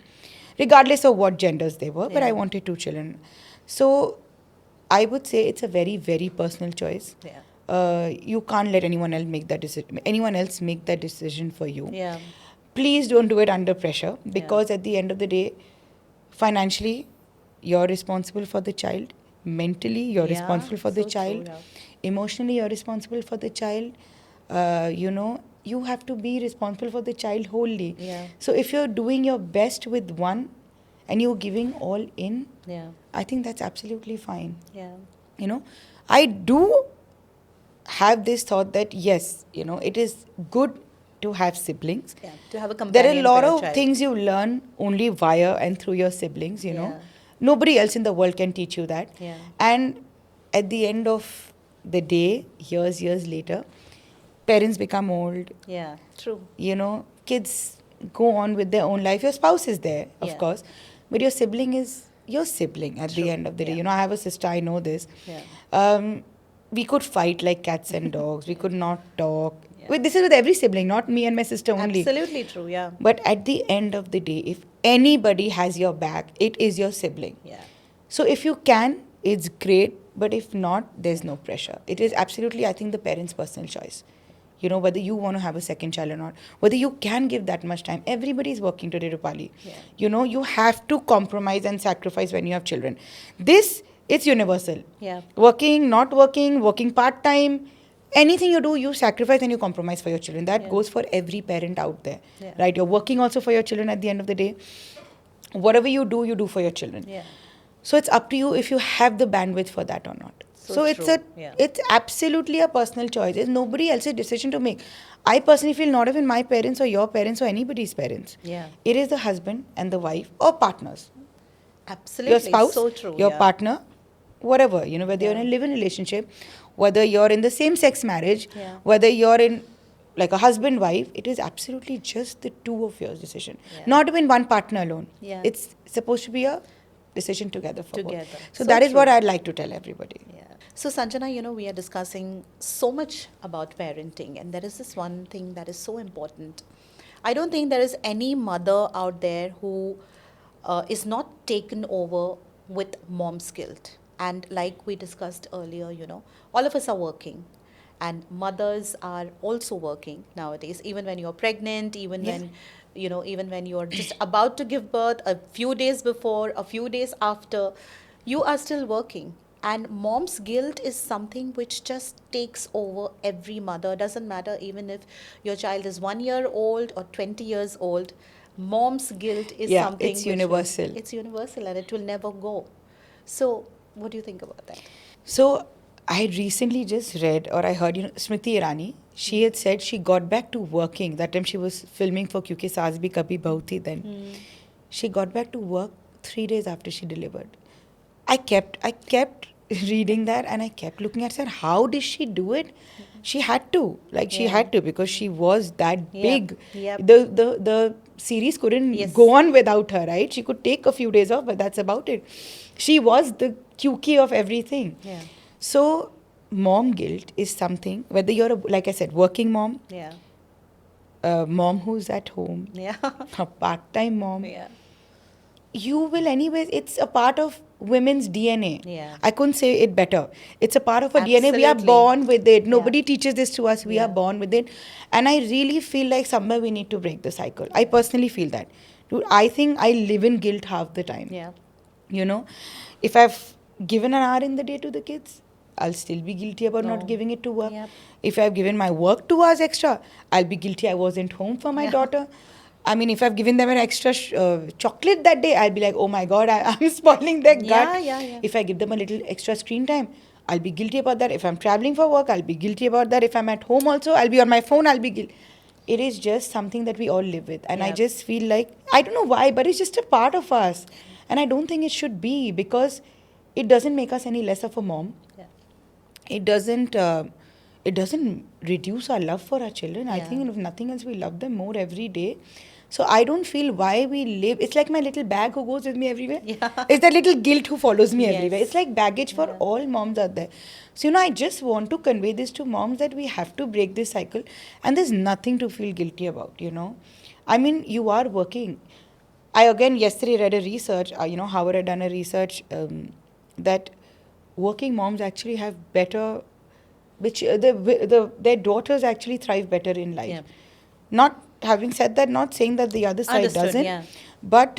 regardless of what genders they were, but I wanted 2 children. So I would say it's a very, very personal choice. You can't let anyone else make that decision for you. Please don't do it under pressure, because at the end of the day, financially, you're responsible for the child. Mentally, you're responsible for the child. True, Emotionally, you're responsible for the child. You have to be responsible for the child wholly. So if you're doing your best with one and you're giving all in, I think that's absolutely fine. I do have this thought that yes, it is good to have siblings. To have a companion. There are a lot of things you learn only via and through your siblings, Nobody else in the world can teach you that. Yeah. And at the end of the day, years later, parents become old. Yeah, true. You know, kids go on with their own life. Your spouse is there, of Yeah. course, but your sibling is your sibling at True. the end of the day. Yeah. You know, I have a sister, I know this. Yeah. We could fight like cats and dogs. We could not talk. Yeah. But this is with every sibling, not me and my sister only. Absolutely true, yeah. But at the end of the day, if anybody has your back, it is your sibling. Yeah. So if you can, it's great. But if not, there's no pressure. It is absolutely, I think, the parents' personal choice. You know, whether you want to have a second child or not, whether you can give that much time. Everybody is working today, Rupali. Yeah. You know, you have to compromise and sacrifice when you have children. This, it's universal. Yeah. Working, not working, working part-time, anything you do, you sacrifice and you compromise for your children. That Yeah. goes for every parent out there, Yeah. right? You're working also for your children at the end of the day. Whatever you do for your children. Yeah. So it's up to you if you have the bandwidth for that or not. So it's true. Yeah. it's absolutely a personal choice. It's nobody else's decision to make. I personally feel not even my parents or your parents or anybody's parents. Yeah. It is the husband and the wife or partners. Absolutely. Your spouse, So true. your yeah. partner, whatever. You know, whether you're in a Yeah. live-in relationship, whether you're in the same-sex marriage, Yeah. whether you're in like a husband-wife, it is absolutely just the two of yours decision. Yeah. Not even one partner alone. Yeah. It's supposed to be a decision together for both. Together. So So that is what true. I'd like to tell everybody. Yeah. So, Sanjana, you know, we are discussing so much about parenting, and there is this one thing that is so important. I don't think there is any mother out there who is not taken over with mom's guilt. And like we discussed earlier, you know, all of us are working. And mothers are also working nowadays, even when you're pregnant, even Yeah. when, you know, even when you're just about to give birth, a few days before, a few days after, you are still working. And mom's guilt is something which just takes over every mother. Doesn't matter even if your child is 1 year old or 20 years old. Mom's guilt is Yeah, something it's which universal. it's universal and it will never go. So, what do you think about that? So I had recently just read or I heard, you know, Smriti Irani, she had said she got back to working. That time she was filming for Kyunki Saas Bhi Kabhi Bahu Thi then. She got back to work 3 days after she delivered. I kept reading that and I kept looking at her. How did she do it? She had to. Like she Yeah. had to because she was that Yep, big. yep. The series couldn't Yes. go on without her, right? She could take a few days off, but that's about it. She was the Kyuki of everything. Yeah. So mom guilt is something, whether you're like I said, working mom, Yeah. a mom who's at home, Yeah. a part-time mom, Yeah. you will anyways, it's a part of women's DNA. Yeah. I couldn't say it better. It's a part of our DNA. We are Absolutely. born with it. Yeah. Nobody teaches this to us. We Yeah. are born with it. And I really feel like somewhere we need to break the cycle. I personally feel that. Dude, I think I live in guilt half the time. Yeah. You know, if I've given an hour in the day to the kids, I'll still be guilty about No. not giving it to work. Yep. If I've given my work 2 hours extra, I'll be guilty I wasn't home for my Yeah. daughter. I mean, if I've given them an extra chocolate that day, I'll be like, oh my God, I'm spoiling their gut. Yeah. If I give them a little extra screen time, I'll be guilty about that. If I'm traveling for work, I'll be guilty about that. If I'm at home also, I'll be on my phone, I'll be guilty. It is just something that we all live with. And I Yep. just feel like, I don't know why, but it's just a part of us. And I don't think it should be because it doesn't make us any less of a mom. Yeah. It doesn't reduce our love for our children. I Yeah. think if nothing else, we love them more every day. So I don't feel why we live. It's like my little bag who goes with me everywhere. Yeah. It's that little guilt who follows me Yes. everywhere. It's like baggage for Yeah. all moms out there. So, you know, I just want to convey this to moms that we have to break this cycle. And there's nothing to feel guilty about, you know. I mean, you are working. I again yesterday read a research, Howard had done a research that working moms actually have better, their daughters actually thrive better in life. Yeah. Not having said that, not saying that the other side Understood, doesn't, yeah. but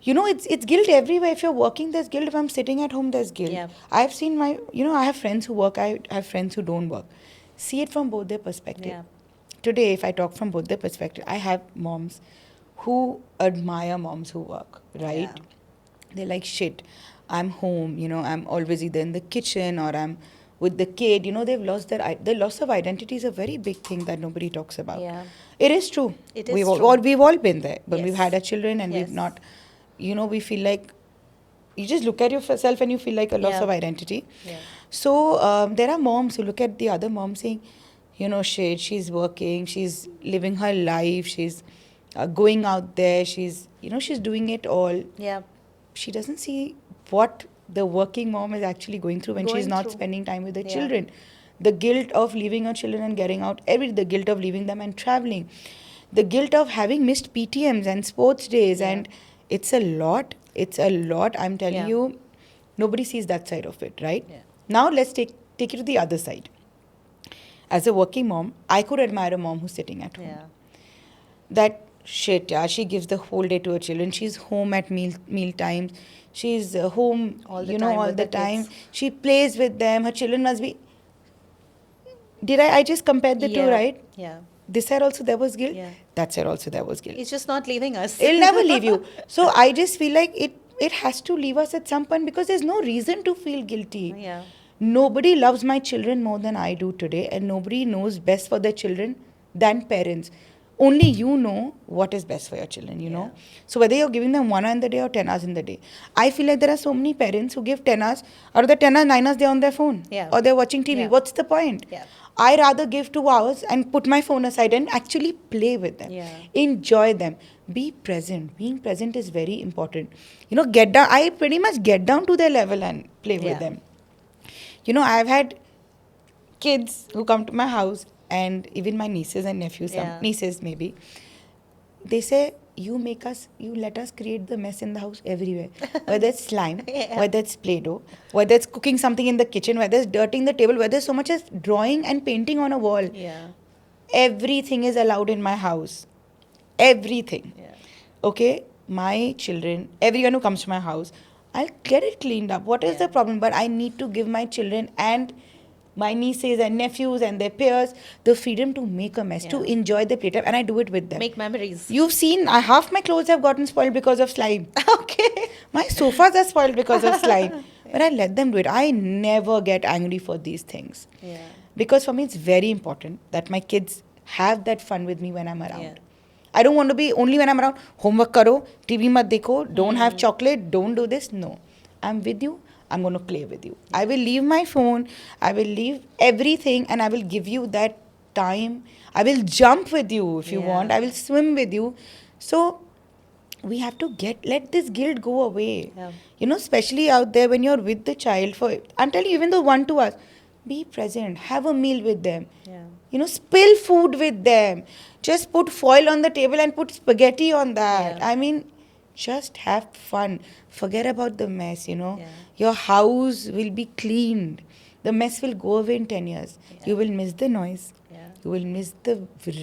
it's guilt everywhere. If you're working, there's guilt. If I'm sitting at home, there's guilt. Yeah. I've seen I have friends who work. I have friends who don't work. See it from both their perspective. Yeah. Today, if I talk from both their perspective, I have moms who admire moms who work, right? Yeah. They're like, shit, I'm home, I'm always either in the kitchen or I'm with the kid. They've lost their loss of identity is a very big thing that nobody talks about. Yeah. It is true. It is we've true. All been there. But we've Yes. had our children and Yes. we've not, we feel like you just look at yourself and you feel like a loss Yeah. of identity. Yeah. So there are moms who look at the other mom saying, shit, she's working, she's living her life, she's going out there, she's doing it all. Yeah. She doesn't see what the working mom is actually going through when she's Going not through. spending time with the Yeah. children. The guilt of leaving her children and getting out, the guilt of leaving them and traveling, the guilt of having missed PTMs and sports days, Yeah. and it's a lot. It's a lot. I'm telling Yeah. you, nobody sees that side of it, right? Yeah. Now let's take it to the other side. As a working mom, I could admire a mom who's sitting at home. Yeah. That shit, yeah, she gives the whole day to her children. She's home at meal times. She's home, All the time all with the the time. kids. She plays with them. Her children must be. Did I just compared the two, Yeah. right? Yeah. This side also there was guilt. Yeah. That side also there was guilt. It's just not leaving us. It'll never leave you. So I just feel like it has to leave us at some point because there's no reason to feel guilty. Yeah. Nobody loves my children more than I do today, and nobody knows best for their children than parents. Only you know what is best for your children, you know. So whether you're giving them 1 hour in the day or 10 hours in the day, I feel like there are so many parents who give 10 hours, out of the 10 hours, 9 hours they're on their phone. Yeah. Or they're watching TV. Yeah. What's the point? Yeah. I rather give 2 hours and put my phone aside and actually play with them. Yeah. Enjoy them. Be present. Being present is very important. Get down. I pretty much get down to their level and play with Yeah. them. I've had kids who come to my house, and even my nieces and nephews, some Yeah. nieces maybe, they say, you let us create the mess in the house everywhere. Whether it's slime, Yeah. whether it's Play-Doh, whether it's cooking something in the kitchen, whether it's dirting the table, whether it's so much as drawing and painting on a wall. Yeah. Everything is allowed in my house. Everything. Yeah. Okay? My children, everyone who comes to my house, I'll get it cleaned up. What is Yeah. the problem? But I need to give my children and my nieces and nephews and their peers the freedom to make a mess, to Yeah. enjoy the playtime, and I do it with them. Make memories. You've seen, half my clothes have gotten spoiled because of slime. Okay. My sofas are spoiled because of slime. But I let them do it. I never get angry for these things. Yeah. Because for me, it's very important that my kids have that fun with me when I'm around. Yeah. I don't want to be only when I'm around, homework karo, TV mat dekho, don't have chocolate, don't do this. No. I'm with you. I'm going to play with you. I will leave my phone. I will leave everything, and I will give you that time. I will jump with you if you Yeah. want. I will swim with you. So we have to let this guilt go away. Yeah. Especially out there when you're with the child I'm telling you, even though 1-2 hours, be present, have a meal with them. Yeah. Spill food with them. Just put foil on the table and put spaghetti on that. Yeah. I mean, just have fun. Forget about the mess, Yeah. Your house will be cleaned. The mess will go away in 10 years. Yeah. You will miss the noise. Yeah. You will miss the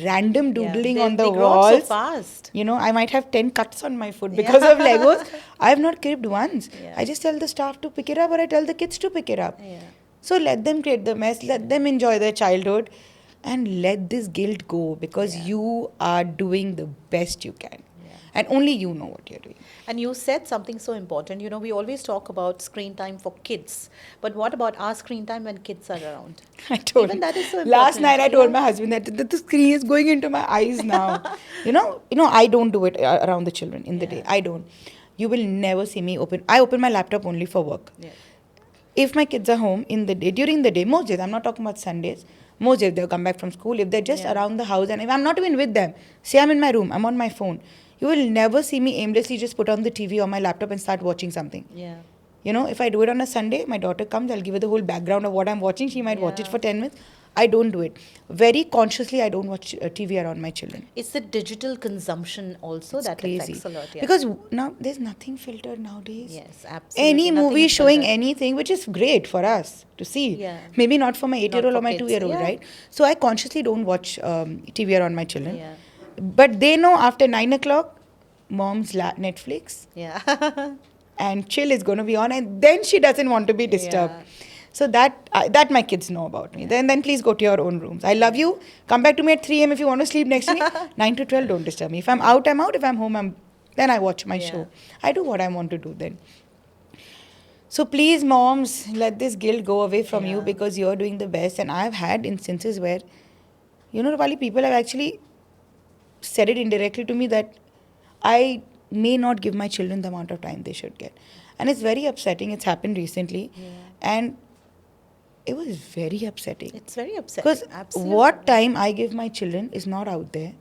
random doodling Yeah. on the they grow up walls. so fast. I might have 10 cuts on my foot because of Legos. I have not cribbed once. Yeah. I just tell the staff to pick it up, or I tell the kids to pick it up. Yeah. So let them create the mess, let them enjoy their childhood, and let this guilt go, because Yeah. you are doing the best you can. Yeah. And only you know what you're doing. And you said something so important. We always talk about screen time for kids. But what about our screen time when kids are around? I told Even him. that is so Last important. night I told Yeah. my husband that the screen is going into my eyes now. I don't do it around the children in the Yeah. day. I don't. You will never see me open. I open my laptop only for work. Yeah. If my kids are home in the day, during the day, most days, I'm not talking about Sundays, most days they'll come back from school, if they're just Yeah. around the house, and if I'm not even with them, say I'm in my room, I'm on my phone, you will never see me aimlessly just put on the TV or my laptop and start watching something. Yeah. If I do it on a Sunday, my daughter comes, I'll give her the whole background of what I'm watching. She might watch it Yeah. for 10 minutes. I don't do it. Very consciously, I don't watch TV around my children. It's the digital consumption also It's that crazy. affects a lot. Yeah. Because now there's nothing filtered nowadays. Yes, absolutely. Any Nothing movie is showing filtered. anything, which is great for us to see. Yeah. Maybe not for my 8-year-old for or my kids, 2-year-old, yeah. right? So I consciously don't watch TV around my children. Yeah. But they know after 9 o'clock, mom's Netflix Yeah. and chill is going to be on, and then she doesn't want to be disturbed. Yeah. So that my kids know about me. Then please go to your own rooms. I love you. Come back to me at 3 a.m. if you want to sleep next to me. 9 to 12, don't disturb me. If I'm out, I'm out. If I'm home, then I watch my Yeah. show. I do what I want to do then. So please, moms, let this guilt go away from you, Yeah. because you're doing the best. And I've had instances where, Rupali, people have actually said it indirectly to me that I may not give my children the amount of time they should get. And it's very upsetting. It's happened recently. Yeah. And it was very upsetting. It's very upsetting. Because Absolutely. what time I give my children is not out there.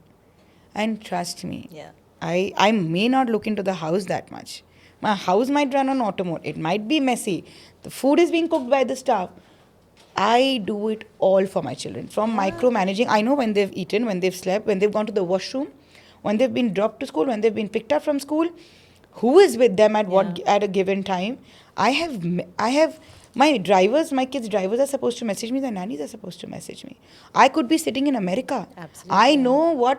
And trust me, Yeah. I may not look into the house that much. My house might run on automatic. It might be messy. The food is being cooked by the staff. I do it all for my children. From micromanaging, I know when they've eaten, when they've slept, when they've gone to the washroom, when they've been dropped to school, when they've been picked up from school, who is with them at what at a given time. I have my drivers, my kids' drivers are supposed to message me. The nannies are supposed to message me. I could be sitting in America. Absolutely. I know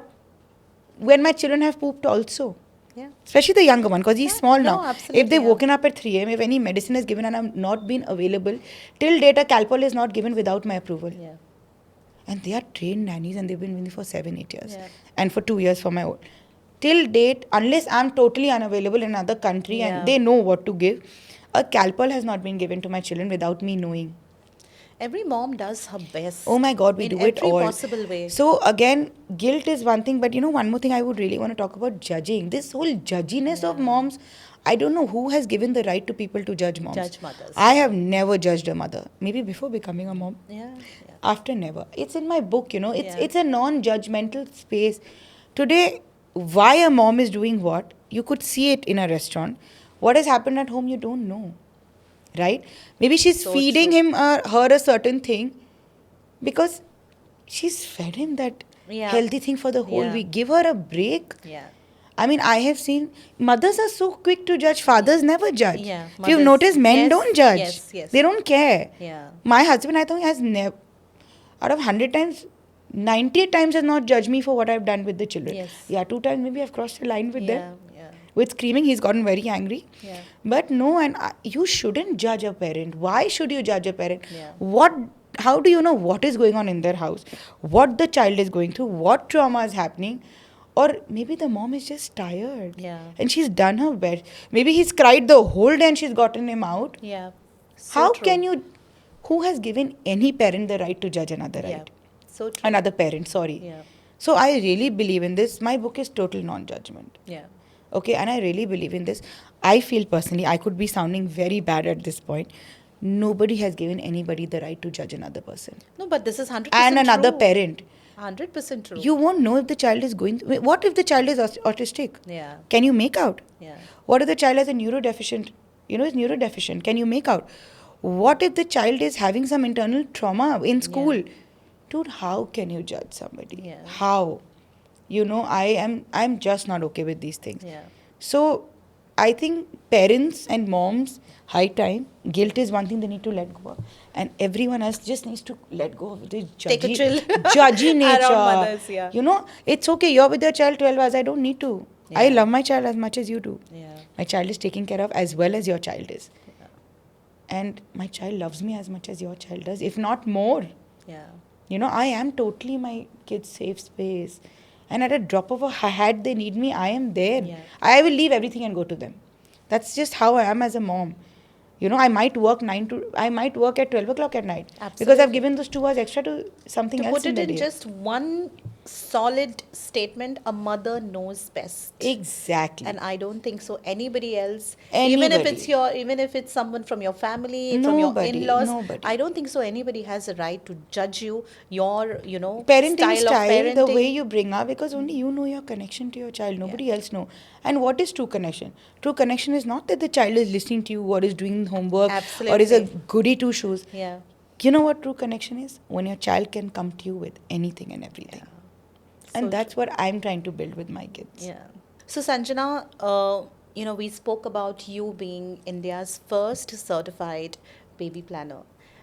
when my children have pooped also. Yeah. Especially the younger one, because he's small now. Absolutely, If they've woken up at 3 a.m., if any medicine is given and I've not been available, till date a Calpol is not given without my approval. Yeah. And they are trained nannies and they've been with me for 7-8 years. Yeah. And for 2 years for my own. Till date, unless I'm totally unavailable in another country and they know what to give, a Calpol has not been given to my children without me knowing. Every mom does her best. Oh my God, we do it all. In every possible way. So again, guilt is one thing, but one more thing I would really want to talk about: judging. This whole judginess of moms. I don't know who has given the right to people to judge moms. Judge mothers. I have never judged a mother. Maybe before becoming a mom. Yeah. After never. It's in my book, It's a non-judgmental space. Today, why a mom is doing what, you could see it in a restaurant. What has happened at home, you don't know. Right? Maybe she's feeding him her a certain thing because she's fed him that healthy thing for the whole week. Give her a break. Yeah. I mean, I have seen mothers are so quick to judge. Fathers never judge. Yeah, if you've noticed, men don't judge. Yes. They don't care. Yeah. My husband, I think, has never, out of 100 times, 98 times has not judged me for what I've done with the children. Yes. Yeah, 2 times maybe I've crossed the line with them. Yeah. With screaming, he's gotten very angry. Yeah. But no, and you shouldn't judge a parent. Why should you judge a parent? Yeah. How do you know what is going on in their house? What the child is going through? What trauma is happening? Or maybe the mom is just tired. Yeah. And she's done her best. Maybe he's cried the whole day and she's gotten him out. Yeah. How can you... Who has given any parent the right to judge another right? So true. Another parent, sorry. Yeah. So I really believe in this. My book is total non-judgment. Yeah. Okay, and I really believe in this. I feel personally, I could be sounding very bad at this point. Nobody has given anybody the right to judge another person. No, but this is 100% and another true. Parent. 100% true. You won't know if the child is going... What if the child is autistic? Yeah. Can you make out? Yeah. What if the child has a neurodeficient? Is neurodeficient. Can you make out? What if the child is having some internal trauma in school? Yeah. Dude, how can you judge somebody? Yeah. How? I'm just not okay with these things. Yeah. So I think parents and moms, high time, guilt is one thing they need to let go of. And everyone else just needs to let go of this Take a chill. judgy nature. Around mothers, yeah. It's okay. You're with your child 12 hours. I don't need to. Yeah. I love my child as much as you do. Yeah. My child is taken care of as well as your child is. Yeah. And my child loves me as much as your child does, if not more. Yeah. I am totally my kid's safe space. And at a drop of a hat, they need me, I am there. Yeah. I will leave everything and go to them. That's just how I am as a mom. I might work at 12 o'clock at night. Absolutely. Because I've given those 2 hours extra to something To else put in it the in day. just one solid statement, a mother knows best. Exactly. And I don't think so anybody else, even if it's someone from your family, from your Nobody, in-laws, nobody. I don't think so anybody has a right to judge you, your Parenting style of parenting. the way you bring up, because only you know your connection to your child, nobody else know. And what is true connection? True connection is not that the child is listening to you or is doing homework or is a goody two shoes. Yeah. You know what true connection is? When your child can come to you with anything and everything. Yeah. And that's what I'm trying to build with my kids. Yeah. So Sanjana, we spoke about you being India's first certified baby planner.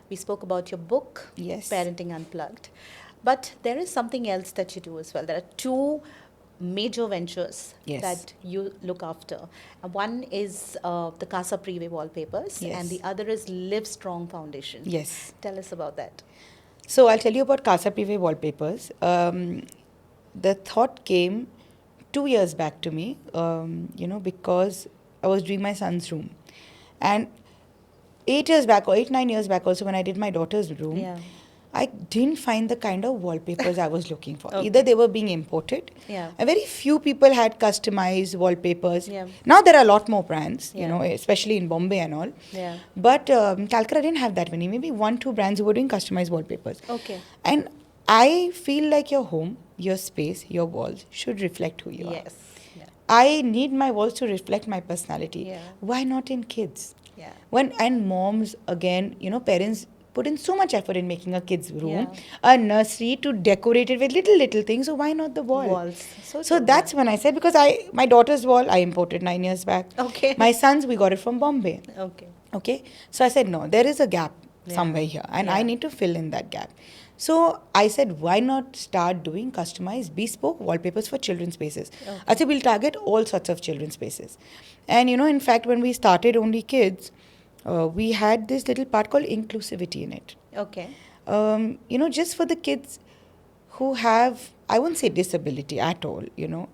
We spoke about your book, Yes. Parenting Unplugged. But there is something else that you do as well. There are 2 major ventures Yes. that you look after. One is the Casa Prive Wallpapers, Yes. and the other is Live Strong Foundation. Yes. Tell us about that. So I'll tell you about Casa Prive Wallpapers. The thought came 2 years back to me, because I was doing my son's room. And 8 years back or 8-9 years back also, when I did my daughter's room, Yeah. I didn't find the kind of wallpapers I was looking for. Okay. Either they were being imported, Yeah. and very few people had customized wallpapers. Yeah. Now there are a lot more brands, you Yeah. know, especially in Bombay and all. Yeah. But Calcutta didn't have that many. Maybe 1-2 brands who were doing customized wallpapers. Okay. And I feel like your home, your space, your walls should reflect who you are. Yes. Yeah. I need my walls to reflect my personality. Yeah. Why not in kids? Yeah. And moms, again, you know, parents put in so much effort in making a kid's room, Yeah. a nursery, to decorate it with little things. So why not the wall? Walls. So true. that's when I said, because my daughter's wall I imported 9 years back. Okay. My son's, we got it from Bombay. Okay. Okay. So I said, no, there is a gap Yeah. somewhere here, and Yeah. I need to fill in that gap. So I said, why not start doing customized, bespoke wallpapers for children's spaces? Okay. I said, we'll target all sorts of children's spaces. And, you know, in fact, when we started Only Kids, we had this little part called inclusivity in it. Okay. You know, just for the kids who have, I won't say disability at all, you know.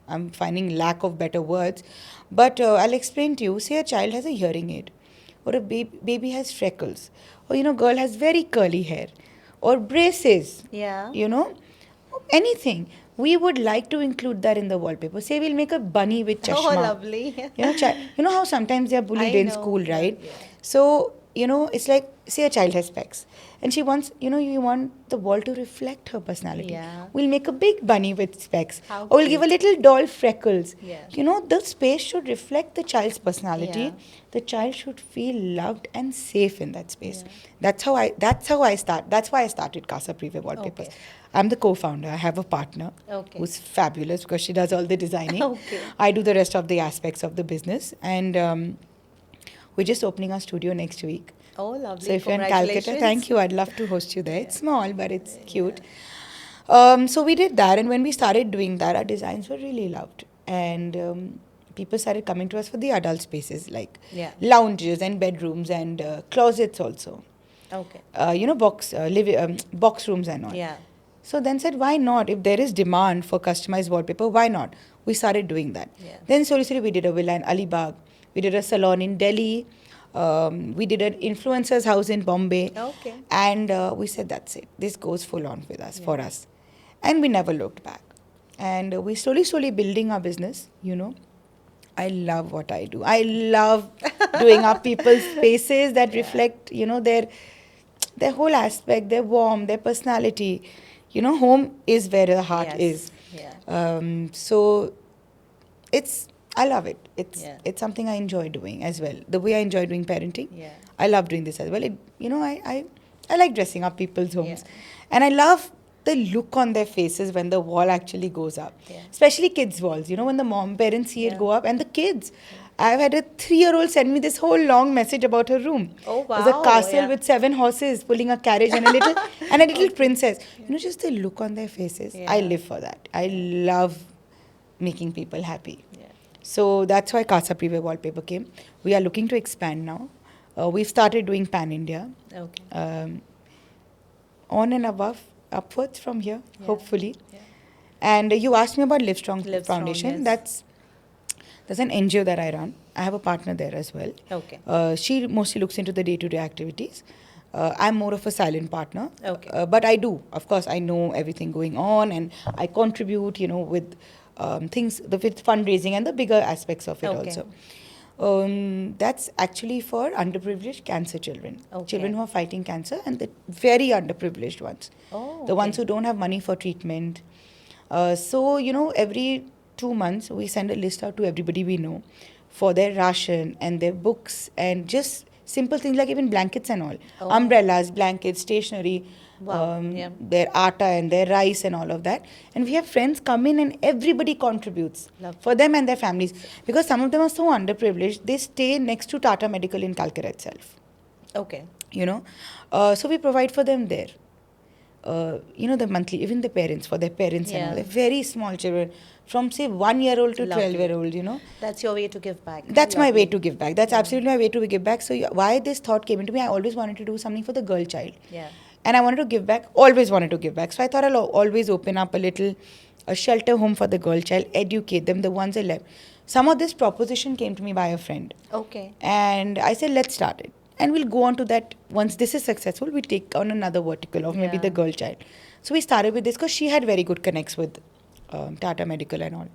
I'm finding lack of better words. But I'll explain to you. Say a child has a hearing aid, or a baby has freckles, or, you know, girl has very curly hair, or braces, Yeah. you know, anything. We would like to include that in the wallpaper. Say we'll make a bunny with chashma. Oh, lovely. You know how sometimes they are bullied I in know. school, right? Yeah. So, you know, it's like, say a child has specs and she wants, you know, you want the wall to reflect her personality. Yeah. We'll make a big bunny with specs. How Or we'll give a little doll freckles. Yeah. You know, the space should reflect the child's personality. Yeah. The child should feel loved and safe in that space. Yeah. That's why I started Casa Prive Wallpapers. Okay. I'm the co-founder. I have a partner Okay. who's fabulous because she does all the designing. Okay. I do the rest of the aspects of the business. And we're just opening our studio next week. Oh, lovely. So if you're in Calcutta, Congratulations. thank you. I'd love to host you there. It's small, but it's cute. So we did that. And when we started doing that, our designs were really loved. And people started coming to us for the adult spaces, like Yeah. lounges and bedrooms and closets also. Okay. You know, box rooms and all. Yeah. So then said, why not? If there is demand for customized wallpaper, why not? We started doing that. Yeah. Then slowly we did a villa in Alibag. We did a salon in Delhi. We did an influencer's house in Bombay. Okay. And we said, that's it. This goes full on with us, for us. And we never looked back. And we slowly building our business, you know. I love what I do. I love doing up people's spaces that reflect, you know, their whole aspect, their warmth, their personality. You know, home is where the heart Yes. is. Yeah. So I love it. Yeah. It's something I enjoy doing as well. The way I enjoy doing parenting, Yeah. I love doing this as well. I like dressing up people's homes. Yeah. And I love the look on their faces when the wall actually goes up. Yeah. Especially kids' walls. You know, when the parents see it Yeah. go up, and the kids. I've had a 3-year-old send me this whole long message about her room. Oh, There's a wow, castle yeah. with 7 horses pulling a carriage and a little princess. You know, just the look on their faces. Yeah. I live for that. I love making people happy. Yeah. So that's why Casa Prive Wallpaper came. We are looking to expand now. We've started doing pan-India. Okay. On and upwards from here, Yeah. hopefully. Yeah. And you asked me about Livestrong Livestrong, Foundation. yes. That's an NGO that I run. I have a partner there as well. Okay. She mostly looks into the day-to-day activities. I'm more of a silent partner. Okay. But I do. Of course, I know everything going on and I contribute, you know, with things, with fundraising and the bigger aspects of it Okay. also. That's actually for underprivileged cancer children. Okay. Children who are fighting cancer and the very underprivileged ones. Oh, The ones okay. who don't have money for treatment. So, you know, every 2 months we send a list out to everybody we know for their ration and their books and just simple things like even blankets and all. Oh. Umbrellas, blankets, stationery, Wow, yeah. their atta and their rice and all of that. And we have friends come in and everybody contributes Lovely. for them and their families. Because some of them are so underprivileged, they stay next to Tata Medical in Calcutta itself. Okay. You know, so we provide for them there. You know, the monthly, even the parents, for their parents and Yeah. all. They're very small children, from say 1-year-old to Lovely. 12-year-old, you know. That's your way to give back. That's my way Lovely. to give back. That's absolutely my way to give back. So why this thought came into me, I always wanted to do something for the girl child. Yeah. And I wanted to give back, always wanted to give back. So I thought I'll always open up a shelter home for the girl child, educate them, the ones that left. Some of this proposition came to me by a friend. Okay. And I said, let's start it. and we'll go on to that. Once this is successful, we take on another vertical of maybe Yeah. the girl child. So we started with this because she had very good connects with Tata Medical and all.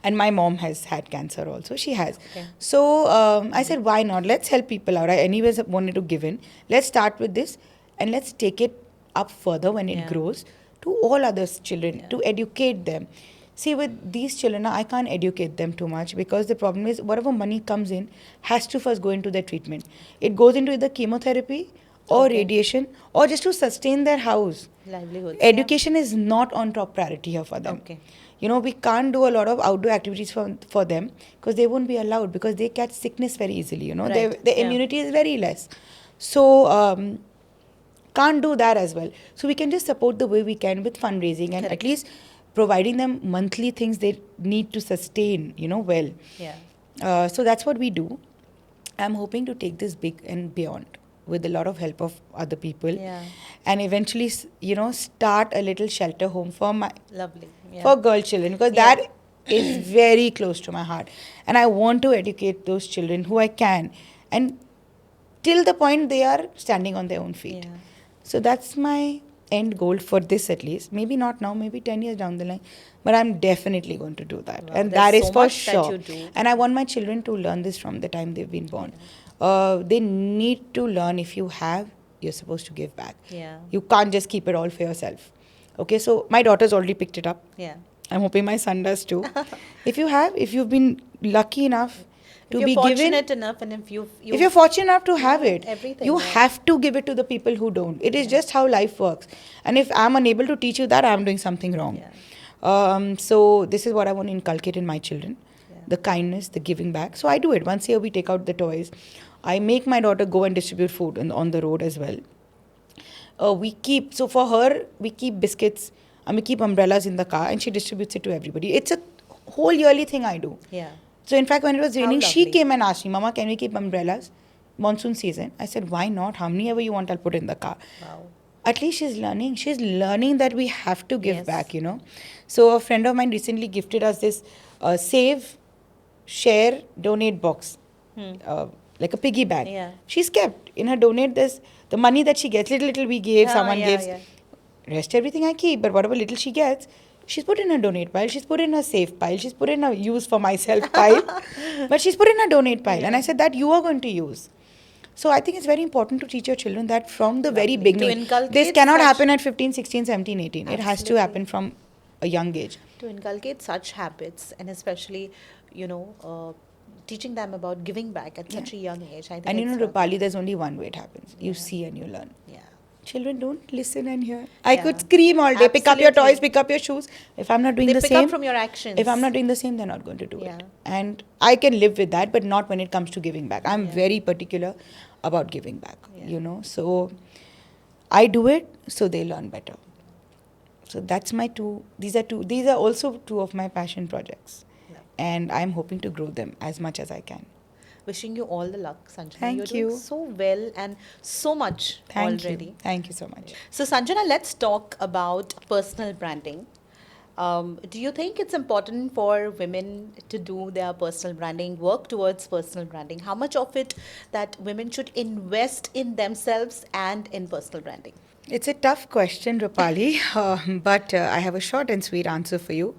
And my mom has had cancer also. She has. Okay. So I said, why not? Let's help people out. I anyways wanted to give in. Let's start with this and let's take it up further when it Yeah. grows to all other children, Yeah. to educate them. See, with these children, I can't educate them too much because the problem is whatever money comes in has to first go into their treatment. It goes into either chemotherapy or Okay. radiation or just to sustain their house. Livelihoods. Education is not on top priority here for them. Okay. You know, we can't do a lot of outdoor activities for them because they won't be allowed because they catch sickness very easily. You know, Right. their Yeah. immunity is very less. So, can't do that as well. So we can just support the way we can with fundraising and Correct. at least providing them monthly things they need to sustain, you know, well. Yeah. So that's what we do. I'm hoping to take this big and beyond with a lot of help of other people. Yeah. And eventually, you know, start a little shelter home for my Lovely. Yeah. for girl children because Yeah. that is very close to my heart. And I want to educate those children who I can and till the point they are standing on their own feet. Yeah. So that's my end goal for this at least. Maybe not now, maybe 10 years down the line. But I'm definitely going to do that. Wow, and there's that is so for much that sure. you do. And I want my children to learn this from the time they've been born. They need to learn if you have, you're supposed to give back. Yeah. You can't just keep it all for yourself. Okay, so my daughter's already picked it up. Yeah. I'm hoping my son does too. If you've been lucky enough to If you're be given, fortunate enough, and if you're fortunate enough to have it, everything, you yeah. have to give it to the people who don't. It is just how life works. And if I'm unable to teach you that, I'm doing something wrong. Yeah. So this is what I want to inculcate in my children. Yeah. The kindness, the giving back. So I do it. Once a year we take out the toys. I make my daughter go and distribute food on the road as well. For her, we keep biscuits and we keep umbrellas in the car and she distributes it to everybody. It's a whole yearly thing I do. Yeah. So in fact, when it was How raining, she lovely. came and asked me, Mama, can we keep umbrellas? Monsoon season. I said, why not? How many ever you want, I'll put in the car. Wow. At least she's learning. She's learning that we have to give Yes. back, you know. So a friend of mine recently gifted us this save, share, donate box. Like a piggy bank. Yeah. She's kept. In her donate, there's the money that she gets, little we gave, someone gives. Yeah. Rest everything I keep, but whatever little she gets, she's put in her donate pile, she's put in her save pile, she's put in her use for myself pile, but she's put in her donate pile. And I said that you are going to use. So I think it's very important to teach your children that from the very Lovely. To beginning. inculcate This cannot such- happen at 15, 16, 17, 18. It has to Absolutely. happen from a young age. To inculcate such habits, and especially, teaching them about giving back at such a young age. I think And you know, it's Rupali, there's only one way it happens. You Yeah. see and you learn. Yeah. Children don't listen and hear. I Yeah. could scream all day, pick up your Absolutely. toys, pick up your shoes. If I'm not doing They the pick same, up from your actions. if I'm not doing the same, they're not going to do Yeah. it. And I can live with that, but not when it comes to giving back. I'm Yeah. very particular about giving back, Yeah. you know. So I do it so they learn better. So that's my these are also two of my passion projects. Yeah. And I'm hoping to grow them as much as I can. Wishing you all the luck, Sanjana. Thank You're you. doing so well and so much Thank already. you. Thank you so much. So, Sanjana, let's talk about personal branding. Do you think it's important for women to do their personal branding, work towards personal branding? How much of it that women should invest in themselves and in personal branding? It's a tough question, Rupali, but I have a short and sweet answer for you.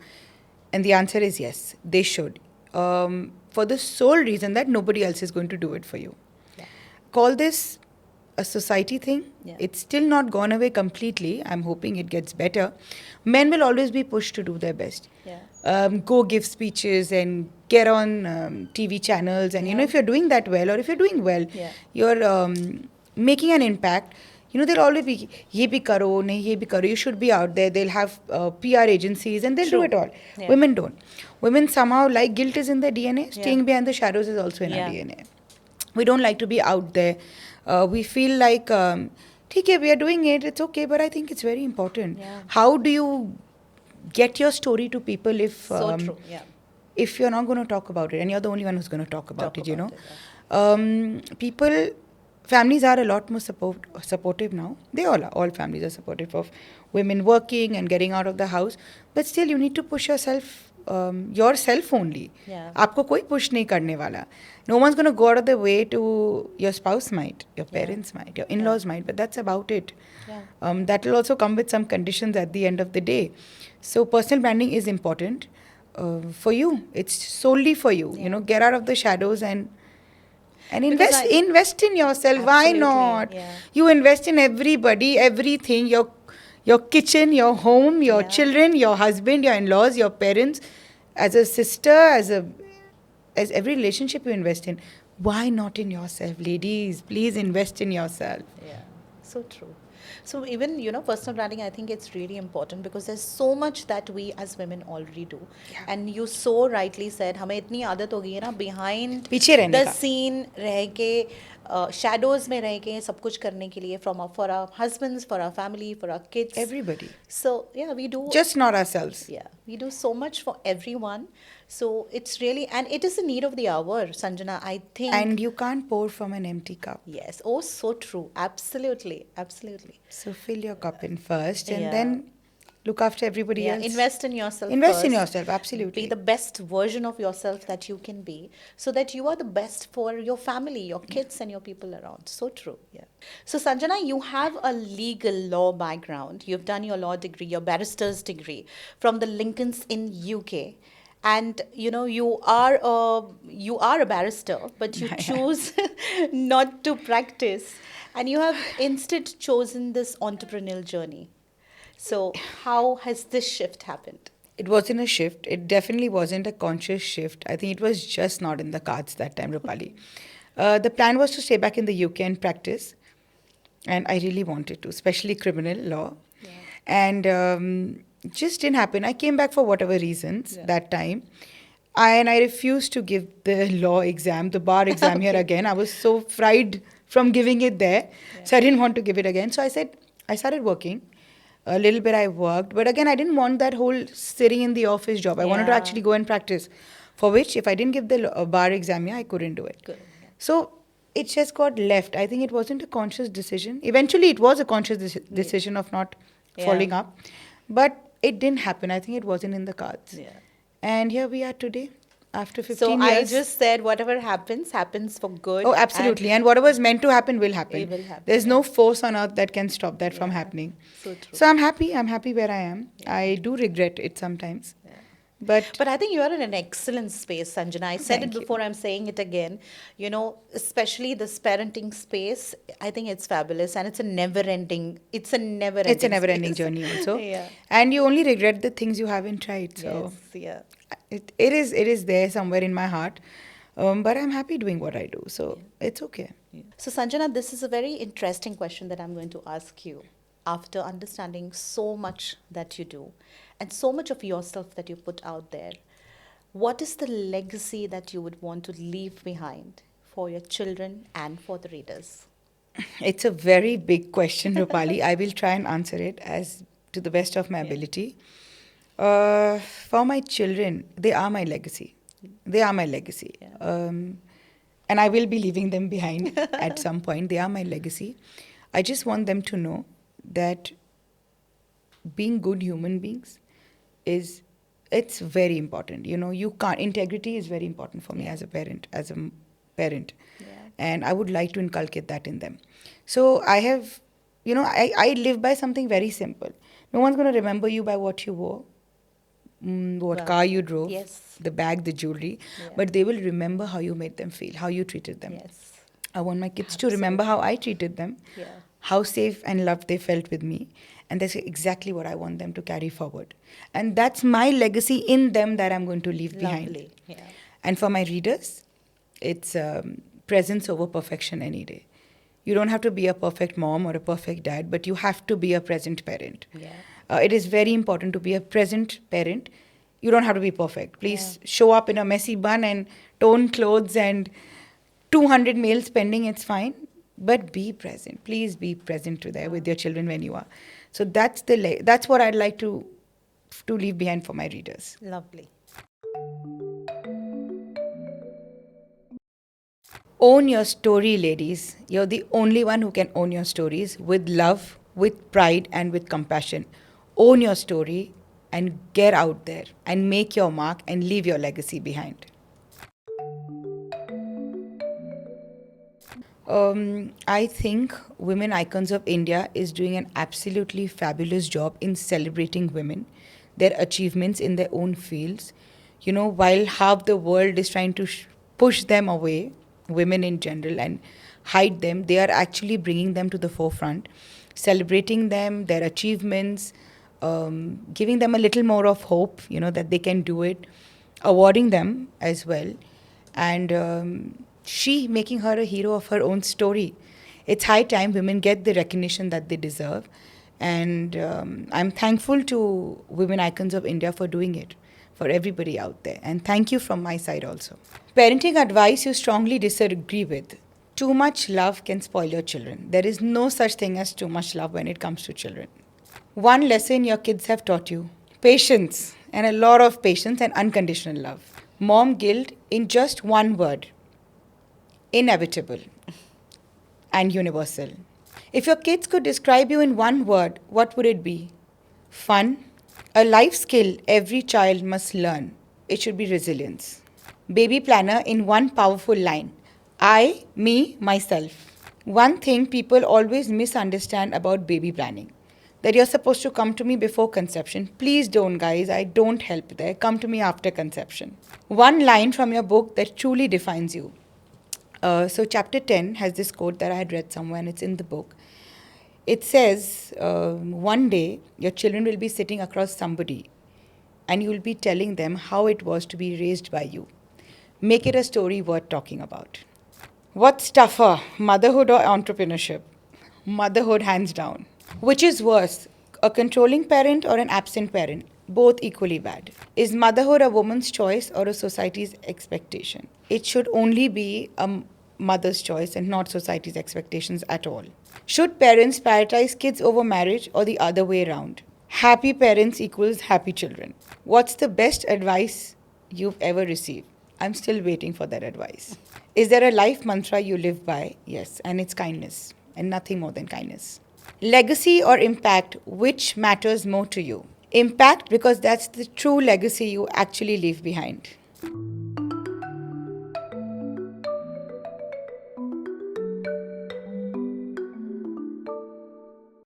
And the answer is yes, they should. For the sole reason that nobody else is going to do it for you. Yeah. Call this a society thing. Yeah. It's still not gone away completely. I'm hoping it gets better. Men will always be pushed to do their best. Yeah. Go give speeches and get on TV channels. And, you know, if you're doing that well or if you're doing well, Yeah. you're making an impact. You know, they'll always be, ye bhi karo, nahi ye bhi karo. You should be out there. They'll have PR agencies and they'll True. do it all. Yeah. Women don't. Women somehow, like guilt is in their DNA, Yeah. staying behind the shadows is also in Yeah. our DNA. We don't like to be out there. We feel like, okay, we are doing it, it's okay, but I think it's very important. Yeah. How do you get your story to people if So true. Yeah. if you're not going to talk about it and you're the only one who's going to talk about Talk it, you know? about Families are a lot more supportive now. They all are. All families are supportive of women working and getting out of the house. But still, you need to push yourself yourself only. Yeah. आपको कोई push नहीं करने वाला. No one's going to go out of the way to, your spouse might, your parents might, your in-laws might, but that's about it. Yeah. That will also come with some conditions at the end of the day. So personal branding is important for you. It's solely for you. You know, get out of the shadows and invest in yourself. Why Absolutely, not? yeah. You invest in everybody, everything, your kitchen, your home, your children, your husband, your in-laws, your parents, as a sister, as every relationship you invest in. Why not in yourself, ladies? Please invest in yourself. Yeah, so true. So even, personal branding, I think it's really important because there's so much that we as women already do. Yeah. And you so rightly said, हमें इतनी आदत हो गई है ना behind पीछे रहने the का. scene रह के shadows में रह के सब कुछ करने के लिए for our husbands, for our family, for our kids. Everybody. So yeah, we do. Just not ourselves. Yeah, we do so much for everyone. So it's really, and it is the need of the hour, Sanjana, I think. And you can't pour from an empty cup. Yes. Oh, so true. Absolutely. Absolutely. So fill your cup in first and Yeah. then look after everybody else. Invest in yourself. Invest in first. yourself, absolutely. Be the best version of yourself that you can be, so that you are the best for your family, your kids, and your people around. So true. Yeah. So Sanjana, you have a legal law background. You've done your law degree, your barrister's degree from the Lincolns in UK. And you are a barrister, but you choose not to practice, and you have instead chosen this entrepreneurial journey. So how has this shift happened? It wasn't a shift. It definitely wasn't a conscious shift. I think it was just not in the cards that time, Rupali. The plan was to stay back in the UK and practice. And I really wanted to, especially criminal law. Yeah. And just didn't happen. I came back for whatever reasons that time. And I refused to give the law exam, the bar exam here again. I was so fried from giving it there. So I didn't want to give it again. So I started working. A little bit I worked. But again, I didn't want that whole sitting in the office job. I wanted to actually go and practice. For which, if I didn't give the bar exam, I couldn't do it. Good. So it just got left. I think it wasn't a conscious decision. Eventually, it was a conscious decision of not following up. But it didn't happen. I think it wasn't in the cards. Yeah. And here we are today, after 15 So years. I just said whatever happens for good. Oh, absolutely. And whatever is meant to happen will happen. It will happen. There's no force on earth that can stop that from happening. So true. So I'm happy. I'm happy where I am. I do regret it sometimes. Yeah. But I think you are in an excellent space, Sanjana. I said Thank it before, I'm saying it again. Especially this parenting space, I think it's fabulous, and it's a never-ending journey also. Yeah. And you only regret the things you haven't tried. So yes, yeah. it is there somewhere in my heart. But I'm happy doing what I do. So it's okay. Yeah. So Sanjana, this is a very interesting question that I'm going to ask you after understanding so much that you do and so much of yourself that you put out there. What is the legacy that you would want to leave behind for your children and for the readers? It's a very big question, Rupali. I will try and answer it as to the best of my ability. For my children, they are my legacy. They are my legacy. Yeah. And I will be leaving them behind at some point. They are my legacy. I just want them to know that being good human beings it's very important. Integrity is very important for me as a parent. Yeah. And I would like to inculcate that in them. So I have, I live by something very simple. No one's going to remember you by what you wore, car you drove, the bag, the jewelry, but they will remember how you made them feel, how you treated them. Yes. I want my kids to remember how I treated them, how safe and loved they felt with me. And that's exactly what I want them to carry forward. And that's my legacy in them that I'm going to leave behind. Yeah. And for my readers, it's presence over perfection any day. You don't have to be a perfect mom or a perfect dad, but you have to be a present parent. Yeah. It is very important to be a present parent. You don't have to be perfect. Please show up in a messy bun and torn clothes and 200 mail spending, it's fine. But be present. Please be present with your children when you are. So that's what I'd like to leave behind for my readers. Lovely. Own your story, ladies. You're the only one who can own your stories with love, with pride, and with compassion. Own your story. and get out there and make your mark and leave your legacy behind. I think Women Icons of India is doing an absolutely fabulous job in celebrating women, their achievements in their own fields. You know, while half the world is trying to push them away, women in general, and hide them, they are actually bringing them to the forefront, celebrating them, their achievements, giving them a little more of hope, you know, that they can do it, awarding them as well. And she making her a hero of her own story. It's high time women get the recognition that they deserve. And I'm thankful to Women Icons of India for doing it, for everybody out there. And thank you from my side also. Parenting advice you strongly disagree with. Too much love can spoil your children. There is no such thing as too much love when it comes to children. One lesson your kids have taught you: patience, and a lot of patience and unconditional love. Mom guilt in just one word: inevitable and universal. If your kids could describe you in one word, what would it be? Fun. A life skill every child must learn. It should be resilience. Baby planner in one powerful line: I, me, myself. One thing people always misunderstand about baby planning: that you're supposed to come to me before conception. Please don't, guys. I don't help there. Come to me after conception. One line from your book that truly defines you. So chapter 10 has this quote that I had read somewhere, and it's in the book. It says, one day your children will be sitting across somebody and you will be telling them how it was to be raised by you. Make it a story worth talking about. What's tougher, motherhood or entrepreneurship? Motherhood, hands down. Which is worse, a controlling parent or an absent parent? Both equally bad. Is motherhood a woman's choice or a society's expectation? It should only be a mother's choice and not society's expectations at all. Should parents prioritize kids over marriage or the other way around? Happy parents equals happy children. What's the best advice you've ever received? I'm still waiting for that advice. Is there a life mantra you live by? Yes, and it's kindness, and nothing more than kindness. Legacy or impact, which matters more to you? Impact, because that's the true legacy you actually leave behind.